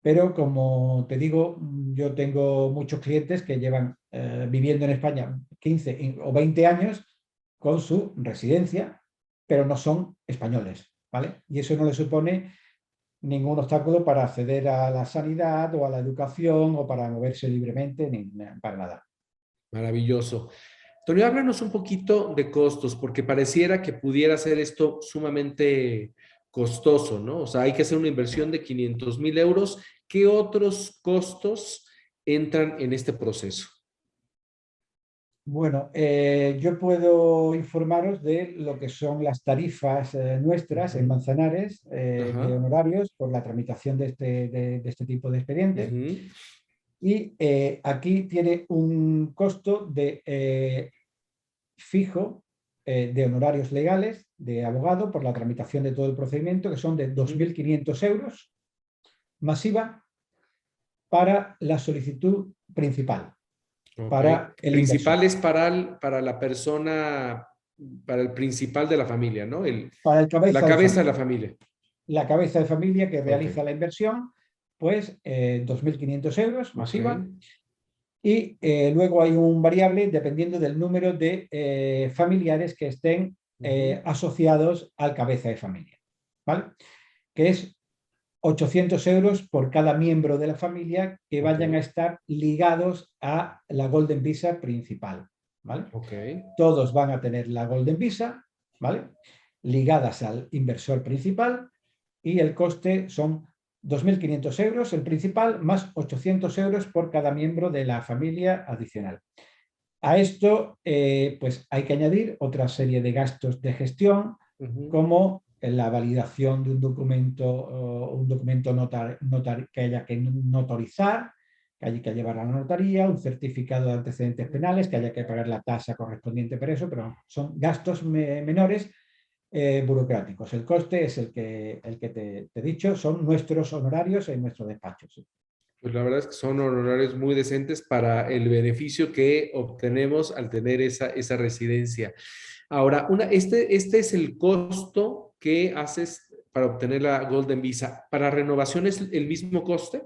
pero como te digo, yo tengo muchos clientes que llevan viviendo en España 15 o 20 años con su residencia, pero no son españoles, ¿vale? Y eso no le supone ningún obstáculo para acceder a la sanidad o a la educación o para moverse libremente, ni para nada. maravilloso. Antonio, háblanos un poquito de costos, porque pareciera que pudiera ser esto sumamente costoso, ¿no? O sea, hay que hacer una inversión de 500,000 euros. ¿Qué otros costos entran en este proceso? Bueno, yo puedo informaros de lo que son las tarifas nuestras en Ujú, Manzanares de ajá, honorarios por la tramitación de este tipo de expedientes. ujú, Y aquí tiene un costo fijo de honorarios legales de abogado por la tramitación de todo el procedimiento, que son de ujú. 2.500 euros masiva para la solicitud principal, Ok. para el inversor. Principal es para la persona, para el principal de la familia, ¿no? Para el La cabeza de cabeza de la familia. familia. La cabeza de familia que Ok, realiza la inversión, pues 2.500 euros ok. masiva. Y luego hay un variable dependiendo del número de familiares que estén Ujú, asociados al cabeza de familia, ¿vale? Que es 800 euros por cada miembro de la familia que ok, vayan a estar ligados a la Golden Visa principal, ¿vale? ok. Todos van a tener la Golden Visa, ¿vale? Ligadas al inversor principal y el coste son 2.500 euros el principal más 800 euros por cada miembro de la familia adicional. A esto, pues hay que añadir otra serie de gastos de gestión, Ujú. como la validación de un documento que haya que notarizar, que haya que llevar a la notaría, un certificado de antecedentes penales, que haya que pagar la tasa correspondiente por eso, pero son gastos menores burocráticos. El coste es el que te he dicho, son nuestros honorarios en nuestro despacho. Sí. Pues la verdad es que son honorarios muy decentes para el beneficio que obtenemos al tener esa residencia. Ahora, este es el costo que haces para obtener la Golden Visa. ¿Para renovación es el mismo coste?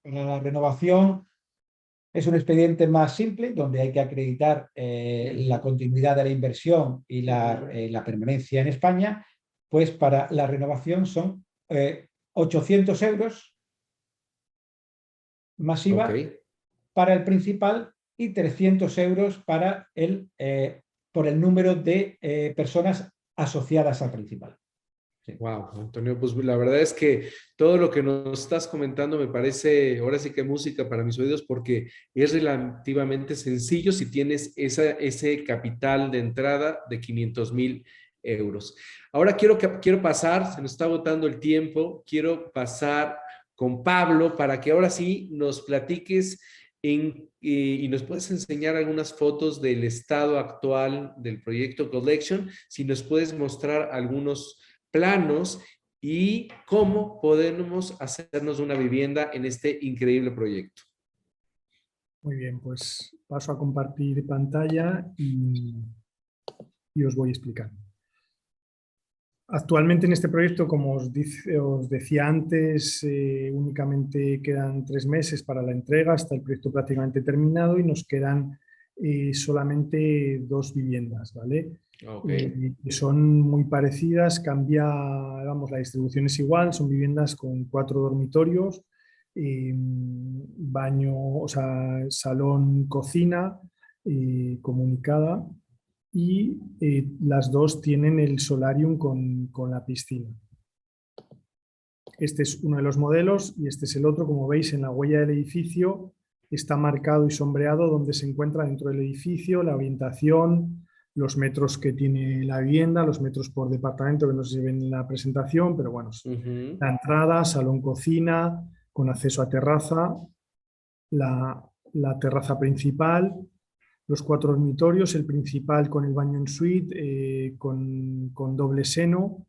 Para la renovación es un expediente más simple donde hay que acreditar la Ujú, continuidad de la inversión y ujú. la permanencia en España. Pues para la renovación son 800 euros Ok, masiva para el principal y 300 euros por el número de personas asociadas al principal. Sí. Wow, Antonio, pues la verdad es que todo lo que nos estás comentando me parece ahora sí que música para mis oídos porque es relativamente sencillo si tienes ese capital de entrada de 500,000 euros. Ahora quiero pasar, se nos está agotando el tiempo, quiero pasar con Pablo para que ahora sí nos platiques y nos puedes enseñar algunas fotos del estado actual del proyecto Collection, si nos puedes mostrar algunos planos y cómo podemos hacernos una vivienda en este increíble proyecto. Muy bien, pues paso a compartir pantalla y os voy explicando. Actualmente en este proyecto, como os decía antes, únicamente quedan 3 meses para la entrega, está el proyecto prácticamente terminado y nos quedan solamente 2 viviendas, ¿vale? Okay. Que son muy parecidas, vamos, la distribución es igual, son viviendas con 4 dormitorios, baño, o sea, salón, cocina comunicada y las 2 tienen el solarium con la piscina. Este es uno de los modelos y este es el otro. Como veis, en la huella del edificio está marcado y sombreado donde se encuentra dentro del edificio, la orientación, los metros que tiene la vivienda, los metros por departamento, que no se ven en la presentación, pero bueno, la entrada, salón, cocina, con acceso a terraza, la terraza principal, los 4 dormitorios, el principal con el baño en suite, con doble seno,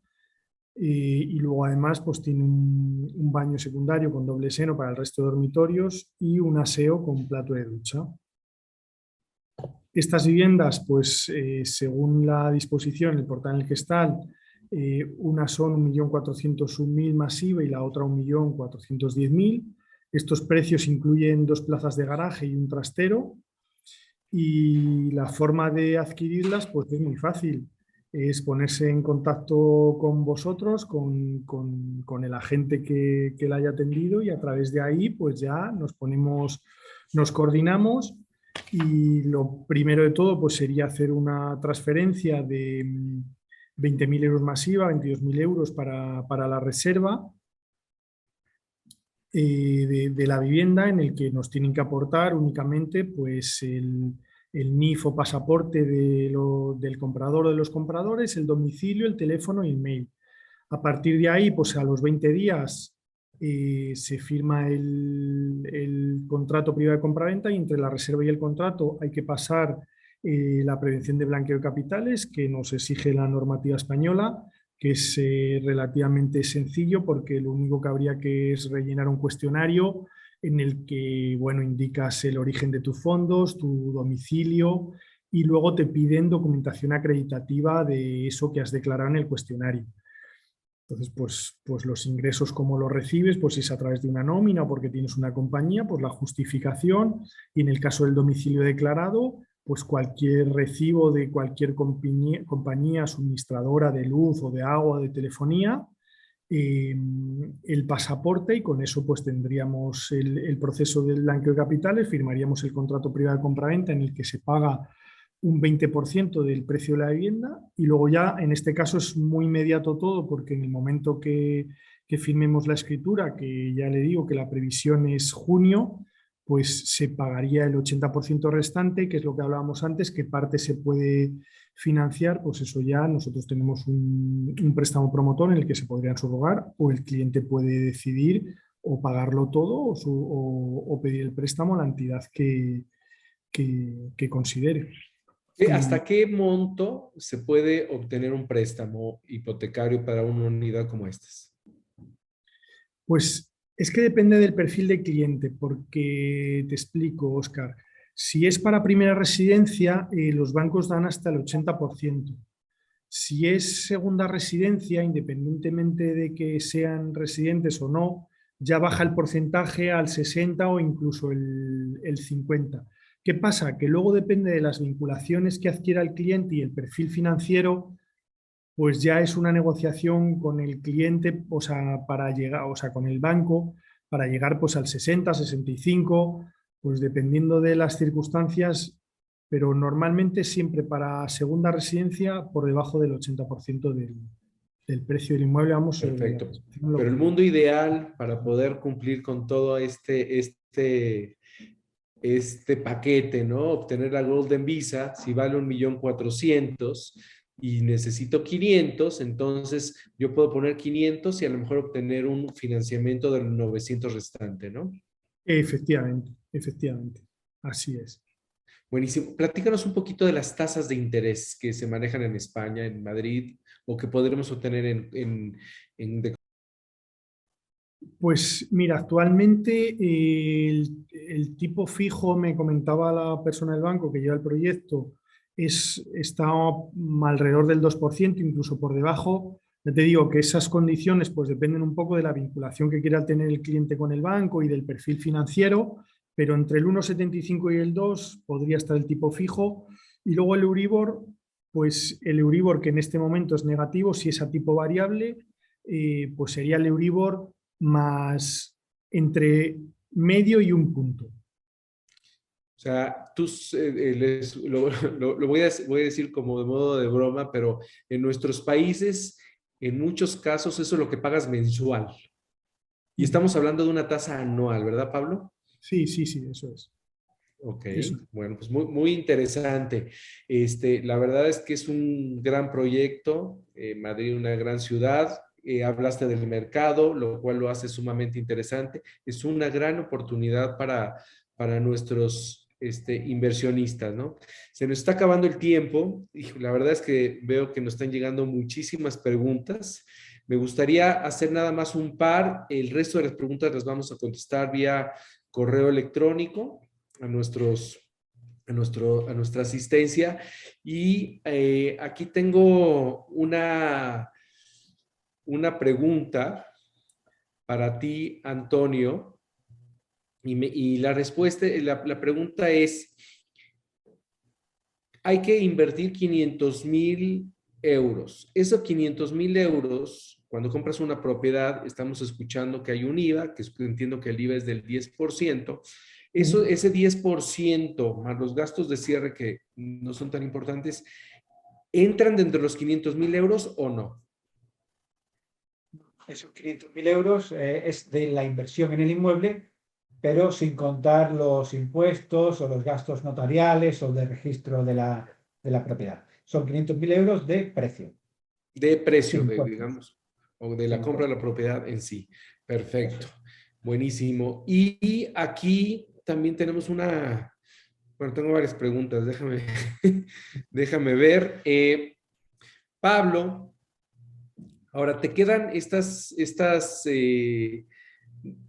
y luego además pues tiene un baño secundario con doble seno para el resto de dormitorios y un aseo con plato de ducha. Estas viviendas, pues según la disposición, el portal en el que están, unas son 1.401.000 masiva y la otra 1.410.000. Estos precios incluyen 2 plazas de garaje y un trastero. Y la forma de adquirirlas pues es muy fácil. Es ponerse en contacto con vosotros, con el agente que la haya atendido y a través de ahí pues ya nos coordinamos y lo primero de todo pues sería hacer una transferencia de 20.000 euros masiva, 22.000 euros para la reserva de la vivienda, en el que nos tienen que aportar únicamente pues el NIF o pasaporte del comprador o de los compradores, el domicilio, el teléfono y el mail. A partir de ahí, pues a los 20 días se firma el contrato privado de compraventa y entre la reserva y el contrato hay que pasar la prevención de blanqueo de capitales que nos exige la normativa española, que es relativamente sencillo porque lo único que habría que es rellenar un cuestionario en el que, bueno, indicas el origen de tus fondos, tu domicilio y luego te piden documentación acreditativa de eso que has declarado en el cuestionario. Entonces, pues los ingresos, como los recibes, pues es a través de una nómina o porque tienes una compañía, pues la justificación y en el caso del domicilio declarado, pues cualquier recibo de cualquier compañía suministradora de luz o de agua o de telefonía, el pasaporte y con eso pues tendríamos el proceso del blanqueo de capitales, firmaríamos el contrato privado de compraventa en el que se paga un 20% del precio de la vivienda y luego ya en este caso es muy inmediato todo porque en el momento que firmemos la escritura, que ya le digo que la previsión es junio, pues se pagaría el 80% restante, que es lo que hablábamos antes, que parte se puede financiar, pues eso ya nosotros tenemos un préstamo promotor en el que se podrían subrogar o el cliente puede decidir o pagarlo todo o pedir el préstamo a la entidad que considere. ¿Hasta qué monto se puede obtener un préstamo hipotecario para una unidad como estas? Pues es que depende del perfil de cliente, porque te explico, Óscar. Si es para primera residencia, los bancos dan hasta el 80%. Si es segunda residencia, independientemente de que sean residentes o no, ya baja el porcentaje al 60 o incluso el 50. ¿Qué pasa? Que luego depende de las vinculaciones que adquiera el cliente y el perfil financiero, pues ya es una negociación con el cliente, o sea, para llegar, o sea, con el banco, para llegar pues al 60, 65, pues dependiendo de las circunstancias, pero normalmente siempre para segunda residencia por debajo del 80% del precio del inmueble, vamos, Perfecto. lo Pero el que... mundo ideal para poder cumplir con todo este paquete, ¿no? Obtener la Golden Visa, si vale 1.400.000 y necesito 500, entonces yo puedo poner 500 y a lo mejor obtener un financiamiento de los 900 restante, ¿no? Efectivamente, efectivamente, así es. Buenísimo. Platícanos un poquito de las tasas de interés que se manejan en España, en Madrid, o que podremos obtener en Pues mira, actualmente el tipo fijo, me comentaba la persona del banco que lleva el proyecto, está alrededor del 2%, incluso por debajo. Ya te digo que esas condiciones pues dependen un poco de la vinculación que quiera tener el cliente con el banco y del perfil financiero, pero entre el 1,75 y el 2 podría estar el tipo fijo. Y luego el Euribor, pues el Euribor que en este momento es negativo, si es a tipo variable, pues sería el Euribor más entre medio y un punto. O sea, lo voy a decir como de modo de broma, pero en nuestros países, en muchos casos, eso es lo que pagas mensual. Y estamos hablando de una tasa anual, ¿verdad, Pablo? Sí, sí, sí, eso es. Ok, Eso. bueno, pues muy, muy interesante. La verdad es que es un gran proyecto, Madrid, una gran ciudad. Hablaste del mercado, lo cual lo hace sumamente interesante. Es una gran oportunidad para nuestros inversionistas, ¿no? Se nos está acabando el tiempo y la verdad es que veo que nos están llegando muchísimas preguntas. Me gustaría hacer nada más un par. El resto de las preguntas las vamos a contestar vía correo electrónico a nuestra asistencia. Y aquí tengo una pregunta para ti, Antonio, y la respuesta, la pregunta es, hay que invertir 500,000 euros. Esos 500,000 euros, cuando compras una propiedad, estamos escuchando que hay un IVA, que entiendo que el IVA es del 10%. Ese 10% más los gastos de cierre que no son tan importantes, ¿entran dentro de los 500,000 euros o no? Esos 500.000 euros es de la inversión en el inmueble, pero sin contar los impuestos o los gastos notariales o de registro de la propiedad. Son 500.000 euros de precio, De precio, sin impuestos. digamos, o de Sin la compra de impuestos. la propiedad en sí. Eso Perfecto. es. Buenísimo. Y aquí también tenemos bueno, tengo varias preguntas, déjame ver. Pablo, ahora te quedan estas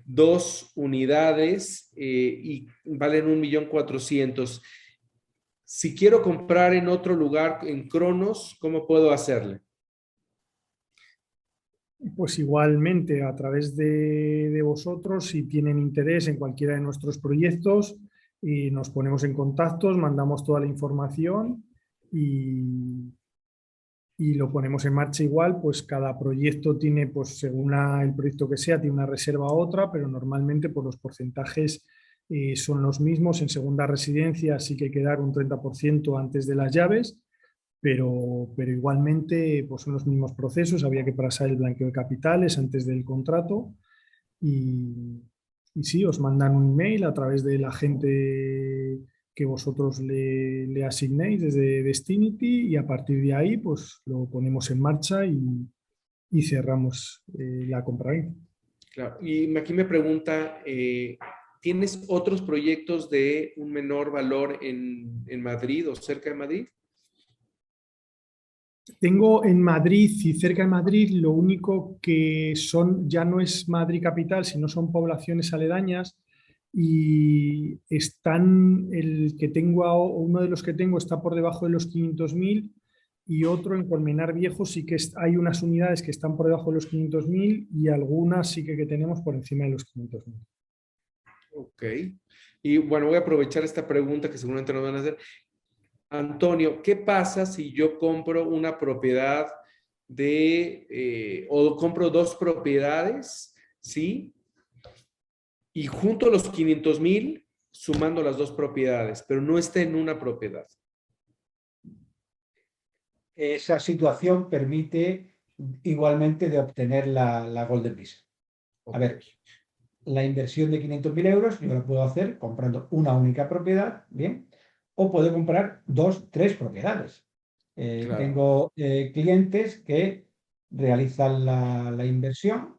dos unidades y valen 1.400.000. Si quiero comprar en otro lugar, en Cronos, ¿cómo puedo hacerle? Pues igualmente, a través de vosotros, si tienen interés en cualquiera de nuestros proyectos, y nos ponemos en contacto, mandamos toda la información y lo ponemos en marcha igual, pues cada proyecto tiene, pues según el proyecto que sea, tiene una reserva u otra, pero normalmente pues, los porcentajes son los mismos. En segunda residencia sí que hay que dar un 30% antes de las llaves, pero igualmente pues son los mismos procesos, había que pasar el blanqueo de capitales antes del contrato y sí, os mandan un email a través del agente que vosotros le asignéis desde Destinity y a partir de ahí pues lo ponemos en marcha y cerramos la compra. Claro. Y aquí me pregunta, ¿tienes otros proyectos de un menor valor en Madrid o cerca de Madrid? Tengo en Madrid y cerca de Madrid lo único que ya no es Madrid capital, sino son poblaciones aledañas y uno de los que tengo está por debajo de los 500.000 y otro en Colmenar Viejo sí que hay unas unidades que están por debajo de los 500.000 y algunas sí que tenemos por encima de los 500.000. Ok. Y bueno, voy a aprovechar esta pregunta que seguramente nos van a hacer. Antonio, ¿qué pasa si yo compro una propiedad o compro dos propiedades, ¿sí? Y junto a los 500,000 sumando las dos propiedades, pero no esté en una propiedad. Esa situación permite igualmente de obtener la Golden Visa. A ver, la inversión de 500.000 euros yo la puedo hacer comprando una única propiedad, ¿bien? O puedo comprar 2, 3 propiedades. Claro. Tengo clientes que realizan la inversión,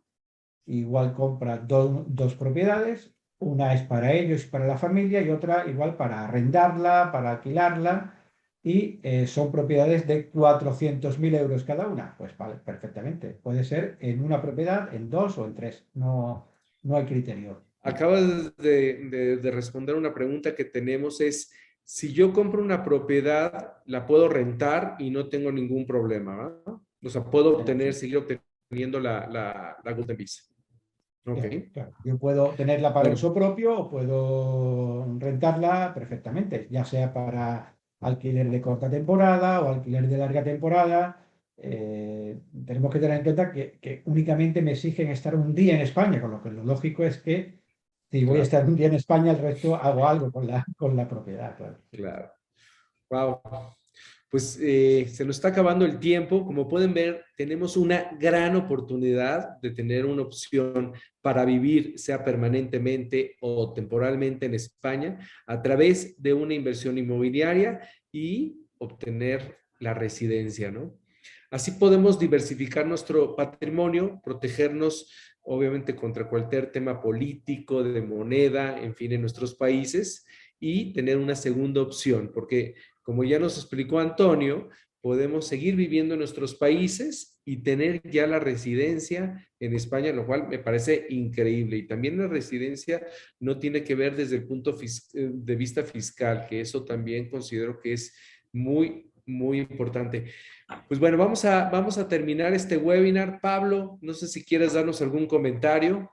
igual compra dos propiedades, una es para ellos y para la familia y otra igual para arrendarla, para alquilarla, y son propiedades de 400.000 euros cada una. Pues vale, perfectamente. Puede ser en una propiedad, en 2 o en 3. No hay criterio. Acabas de responder una pregunta que tenemos, es si yo compro una propiedad, la puedo rentar y no tengo ningún problema, ¿verdad? O sea, puedo seguir obteniendo la Golden Visa. Ok. Claro. Yo puedo tenerla para Bueno, uso propio o puedo rentarla perfectamente, ya sea para alquiler de corta temporada o alquiler de larga temporada. Tenemos que tener en cuenta que únicamente me exigen estar un día en España, con lo que lo lógico es que si voy a claro, estar un día en España, el resto hago algo con la propiedad, claro. claro. Wow. Pues se nos está acabando el tiempo. Como pueden ver, tenemos una gran oportunidad de tener una opción para vivir, sea permanentemente o temporalmente en España, a través de una inversión inmobiliaria y obtener la residencia, ¿no? Así podemos diversificar nuestro patrimonio, protegernos, obviamente, contra cualquier tema político, de moneda, en fin, en nuestros países, y tener una segunda opción, porque como ya nos explicó Antonio, podemos seguir viviendo en nuestros países y tener ya la residencia en España, lo cual me parece increíble. Y también la residencia no tiene que ver desde el punto de vista fiscal, que eso también considero que es muy, muy importante. Pues bueno, vamos a terminar este webinar. Pablo, no sé si quieres darnos algún comentario.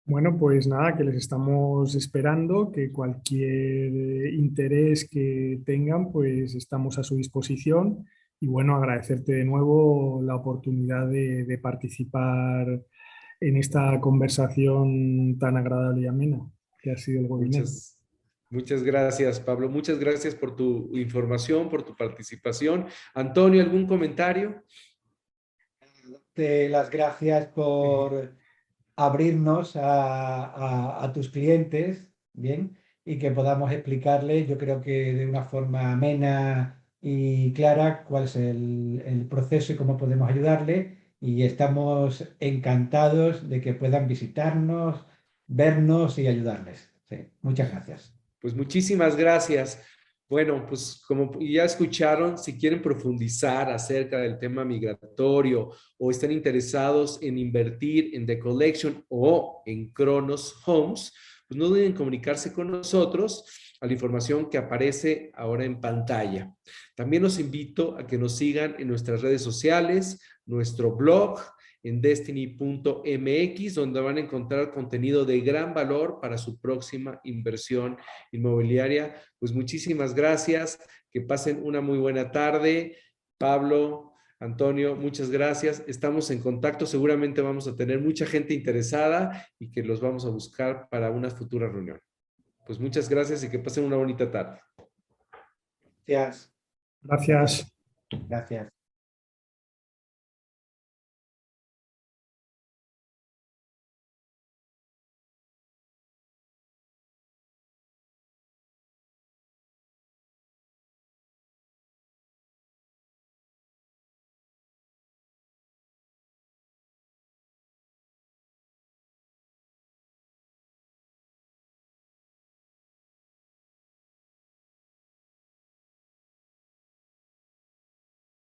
Bueno, pues nada, que les estamos esperando, que cualquier interés que tengan, pues estamos a su disposición. Y bueno, agradecerte de nuevo la oportunidad de participar en esta conversación tan agradable y amena que ha sido el webinar. Muchas gracias, Pablo. Muchas gracias por tu información, por tu participación. Antonio, ¿algún comentario? Las gracias por abrirnos a tus clientes, ¿bien? Y que podamos explicarles, yo creo que de una forma amena y clara, cuál es el proceso y cómo podemos ayudarle. Y estamos encantados de que puedan visitarnos, vernos y ayudarles. Sí, muchas gracias. Pues muchísimas gracias. Bueno, pues como ya escucharon, si quieren profundizar acerca del tema migratorio o están interesados en invertir en The Collection o en Cronos Homes, pues no duden en comunicarse con nosotros a la información que aparece ahora en pantalla. También los invito a que nos sigan en nuestras redes sociales, nuestro blog, en destiny.mx, donde van a encontrar contenido de gran valor para su próxima inversión inmobiliaria. Pues muchísimas gracias, que pasen una muy buena tarde. Pablo, Antonio, muchas gracias. Estamos en contacto, seguramente vamos a tener mucha gente interesada y que los vamos a buscar para una futura reunión. Pues muchas gracias y que pasen una bonita tarde. Gracias. Gracias. Gracias.